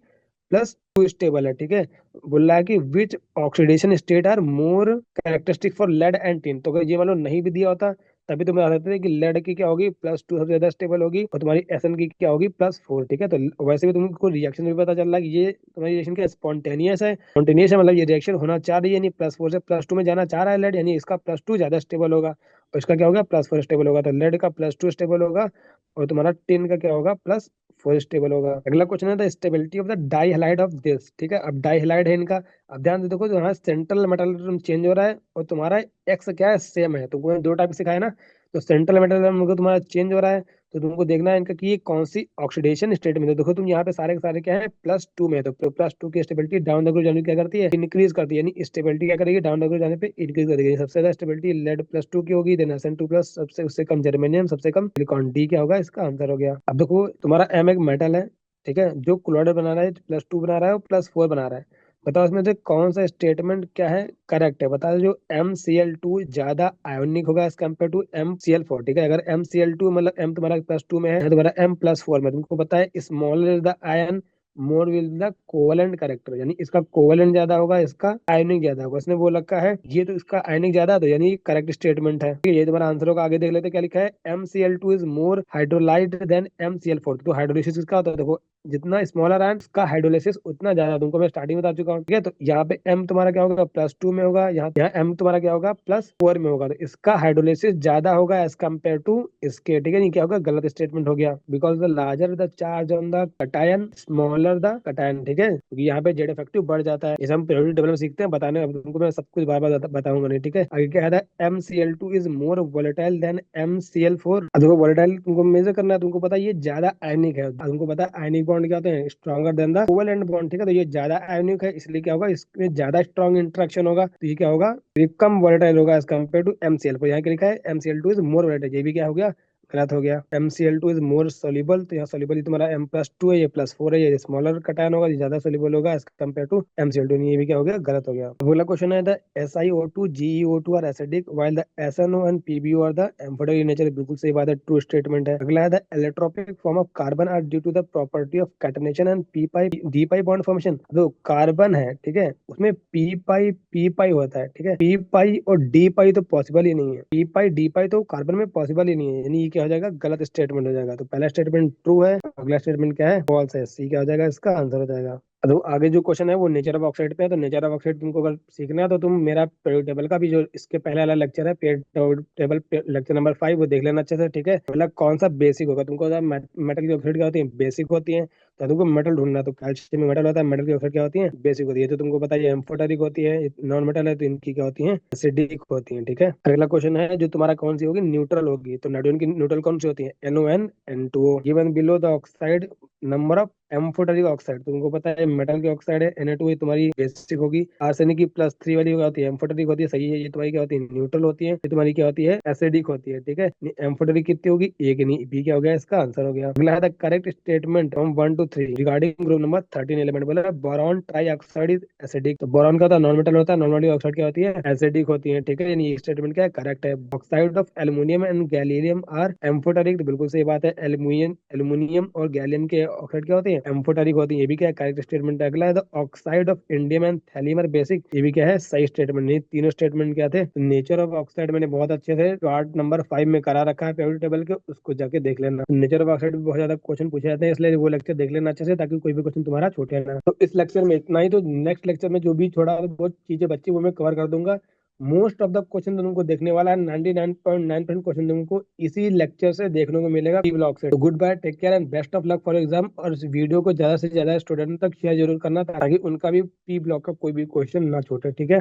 +2 स्टेबल है। ठीक है, बोल रहा है कि which oxidation state are more characteristic for lead and tin. तो अगर ये मान लो नहीं भी दिया होता तभी तुम्हें बता देते थे कि लेड की क्या होगी, +2 सबसे ज्यादा स्टेबल होगी, और तुम्हारी SN की क्या होगी, +4। ठीक है, तो वैसे भी तुमको रिएक्शन भी पता चल रहा है कि ये तुम्हारी रिएक्शन क्या स्पॉन्टेनियस है। स्पॉन्टेनियस है मतलब ये रिएक्शन होना चाह रही है, यानी +4 से +2 में जाना चाह रहा है लेड, यानी इसका +2 ज्यादा स्टेबल होगा, और इसका क्या होगा, +4 स्टेबल होगा। तो लेड का +2 स्टेबल होगा, और तुम्हारा टिन का क्या होगा, +4 स्टेबल होगा। अगला क्वेश्चन है the stability of the dihalide of this. ठीक है, अब डाई हैलाइड है इनका। अब ध्यान से देखो, तुम्हारा सेंट्रल मेटल एटम चेंज हो रहा है, और तुम्हारा एक्स क्या है, सेम है। तुमको दो टाइप सिखाया ना, तो सेंट्रल मेटल एटम तुम्हारा चेंज हो रहा है, तो तुमको देखना है इनका कि ये कौन सी ऑक्सीडेशन स्टेट में। तो देखो तुम यहाँ पे सारे के सारे क्या है, +2 में है, तो +2 की स्टेबिलिटी डाउन द ग्रुप जाने पे क्या करती है, इंक्रीज करती है। यानी स्टेबिलिटी क्या करेगी, डाउन द ग्रुप जाने पे इंक्रीज करेगी। सबसे ज्यादा स्टेबिलिटी लेड +2 की होगी, देन SN2+, सबसे उससे कम जर्मेनियम, सबसे कम सिलिकॉन। डी क्या होगा, इसका आंसर हो गया। अब देखो तुम्हारा M एक मेटल है, ठीक है, जो क्लोराइड बना रहा है, +2 बना रहा है और +4 बना रहा है। बताओ इसमें से कौन सा स्टेटमेंट क्या है, करेक्ट है। बताओ जो MCl2 ज्यादा आयोनिक होगा एज कम्पेयर टू MCl4। ठीक है, अगर MCl2 मतलब M तुम्हारा +2 में है, तुम्हारा M+4 में, तुमको पता है smaller the ion more will the covalent character, यानी इसका कोवलेंट ज्यादा होगा, इसका आयनिक ज्यादा होगा। इसने वो रखा है ये, तो इसका आयनिक ज्यादा है, तो यानी करेक्ट स्टेटमेंट है। ठीक है, ये तुम्हारा आंसर होगा। आगे देख लेते हैं क्या लिखा है, MCl2 is more हाइड्रोलाइट then MCl4। तो हाइड्रोलिसिस किसका होता है, देखो जितना स्मॉलर आयन का हाइड्रोलिसिस उतना ज्यादा, तुमको मैं स्टार्टिंग में बता चुका हूँ। ठीक है, तो यहाँ पे M तुम्हारा क्या होगा, +2 में होगा, यहाँ M तुम्हारा क्या होगा, +4 में होगा। तो इसका हाइड्रोलिसिस ज्यादा होगा एज कम्पेयर टू इसके। ठीक है, नहीं क्या होगा, गलत स्टेटमेंट हो गया, because the larger the charge on the cation smaller the cation. ठीक है, क्योंकि यहाँ पे जेड इफेक्टिव बढ़ जाता है। इसे हम पीरियोडिक टेबल में सीखते हैं, बताने अब तुमको मैं सब कुछ बार बार बताऊंगा नहीं। ठीक है, आगे क्या है, MCl2 is more volatile then MCl4। अब देखो वोलेटाइल तुमको मेजर करना है, तुमको पता है ये ज्यादा आयनिक है। तुमको पता है आयनिक बॉन्ड क्या होते हैं, stronger than the covalent bond. ठीक है, तो ये ज्यादा आयनिक है, इसलिए क्या होगा, इसमें ज्यादा स्ट्रॉन्ग इंटरेक्शन होगा, तो ये क्या होगा, ये कम वोलेटाइल होगा एज कम्पेयर टू MCl4। यहाँ क्या लिखा है, MCl2 इज मोर वोलेटाइल, ये भी क्या हो गया, गलत हो गया। MCl2 इज मोर सोल्यूबल, तो यहाँ सोल्यूबल तुम्हारा M+2 है, ये +4 है, ये स्मॉलर कटायन होगा, ये ज्यादा सोल्यूबल होगा एज कम्पेयर टू MCl2, ये भी क्या हो गया, गलत हो गया। अगला क्वेश्चन है the SiO2 GeO2 are acidic while the SNO and PbO are the amphoteric in nature, बिल्कुल सही बात है, ट्रू स्टेटमेंट है। अगला है the allotropic form of carbon are due to the property of catenation and p pi d pi bond formation. तो carbon है, ठीक है, उसमें पी पाई होता है, ठीक है, पी पाई और डी पाई तो पॉसिबल ही नहीं है, पी पाई डी पाई तो कार्बन में पॉसिबल ही नहीं है, यानी ये क्या हो जाएगा, गलत स्टेटमेंट हो जाएगा। तो पहला स्टेटमेंट ट्रू है, अगला स्टेटमेंट क्या है, फॉल्स है, सी क्या हो जाएगा, इसका आंसर हो जाएगा। तो आगे जो क्वेश्चन है वो नेचर ऑफ ऑक्साइड पे है। तो नेचर ऑफ ऑक्साइड तुमको अगर सीखना है तो तुम मेरा पीरियोडिक टेबल का भी जो इसके पहले वाला लेक्चर है, पीरियोडिक टेबल लेक्चर नंबर 5, वो देख लेना अच्छे से, ठीक है। मतलब कौन सा बेसिक होगा, तुमको मेटल की ऑक्साइड क्या होती है, बेसिक होती है, तो तुमको मेटल ढूंढना है, तो कैल्शियम में मेटल होता है, मेटल की ऑक्साइड क्या होती है, बेसिक होती है। तो तुमको पता है एम्फोटेरिक होती है, नॉन मेटल है, तो इनकी क्या होती है, एसिडिक होती है, ठीक है। अगला क्वेश्चन है जो तुम्हारा कौन सी होगी, न्यूट्रल होगी। तो नाइट्रोजन की न्यूट्रल कौन सी होती है, NON N2O। Given below the oxide number of amphoteric oxide, तुमको पता है मेटल की ऑक्साइड है Na2, ये तुम्हारी बेसिक होगी। आर्सेनिक की +3 वाली क्या होती है, एम्फोटेरिक होती है, सही है, ये तुम्हारी क्या होती है, न्यूट्रल होती है, ये तुम्हारी क्या होती है, एसिडिक होती है, ठीक है। एम्फोटेरिक कितनी होगी, एक, नहीं, बी क्या हो गया, इसका आंसर हो गया। अगला है the correct statement from 1 to 3 regarding group number 13 element. बोला बोरॉन ट्राइऑक्साइड इज एसिडिक, तो बोरॉन का होता है नॉन मेटल होता है, नॉन मेटल ऑक्साइड क्या होती है, एसिडिक होती है, ठीक है, यानी ये स्टेटमेंट क्या है, करेक्ट है। Oxide of aluminium and gallium are amphoteric, तो बिल्कुल सही बात है, एल्यूमिनियम और गैलियम के ऑक्साइड क्या होती है, एम्फोटेरिक होती है, ये भी क्या है, करेक्ट स्टेटमेंट है। अगला है the oxide of indium and thallium are basic, ये भी क्या है, सही स्टेटमेंट। नहीं, तीनों स्टेटमेंट क्या थे, नेचर ऑफ ऑक्साइड मैंने बहुत अच्छे से पार्ट नंबर 5 में करा रखा है पीरियोडिक टेबल के, उसको जाके देख लेना। नेचर ऑफ ऑक्साइड में बहुत ज्यादा क्वेश्चन पूछे जाते हैं, इसलिए वो लेक्चर देख लेना अच्छे से, ताकि कोई भी क्वेश्चन तुम्हारा छूटे ना। तो इस लेक्चर में इतना ही, तो नेक्स्ट लेक्चर में जो भी थोड़ा बहुत चीजें बच्ची वो मैं कवर कर दूंगा। मोस्ट ऑफ द क्वेश्चन तुमको देखने वाला है, 99.9% क्वेश्चन तुमको इसी लेक्चर से देखने को मिलेगा पी ब्लॉक से। तो goodbye, take care and best of luck for exam. और इस वीडियो को ज्यादा से ज्यादा स्टूडेंट तक शेयर जरूर करना, ताकि उनका भी पी ब्लॉक का कोई भी क्वेश्चन ना छूटे, ठीक है।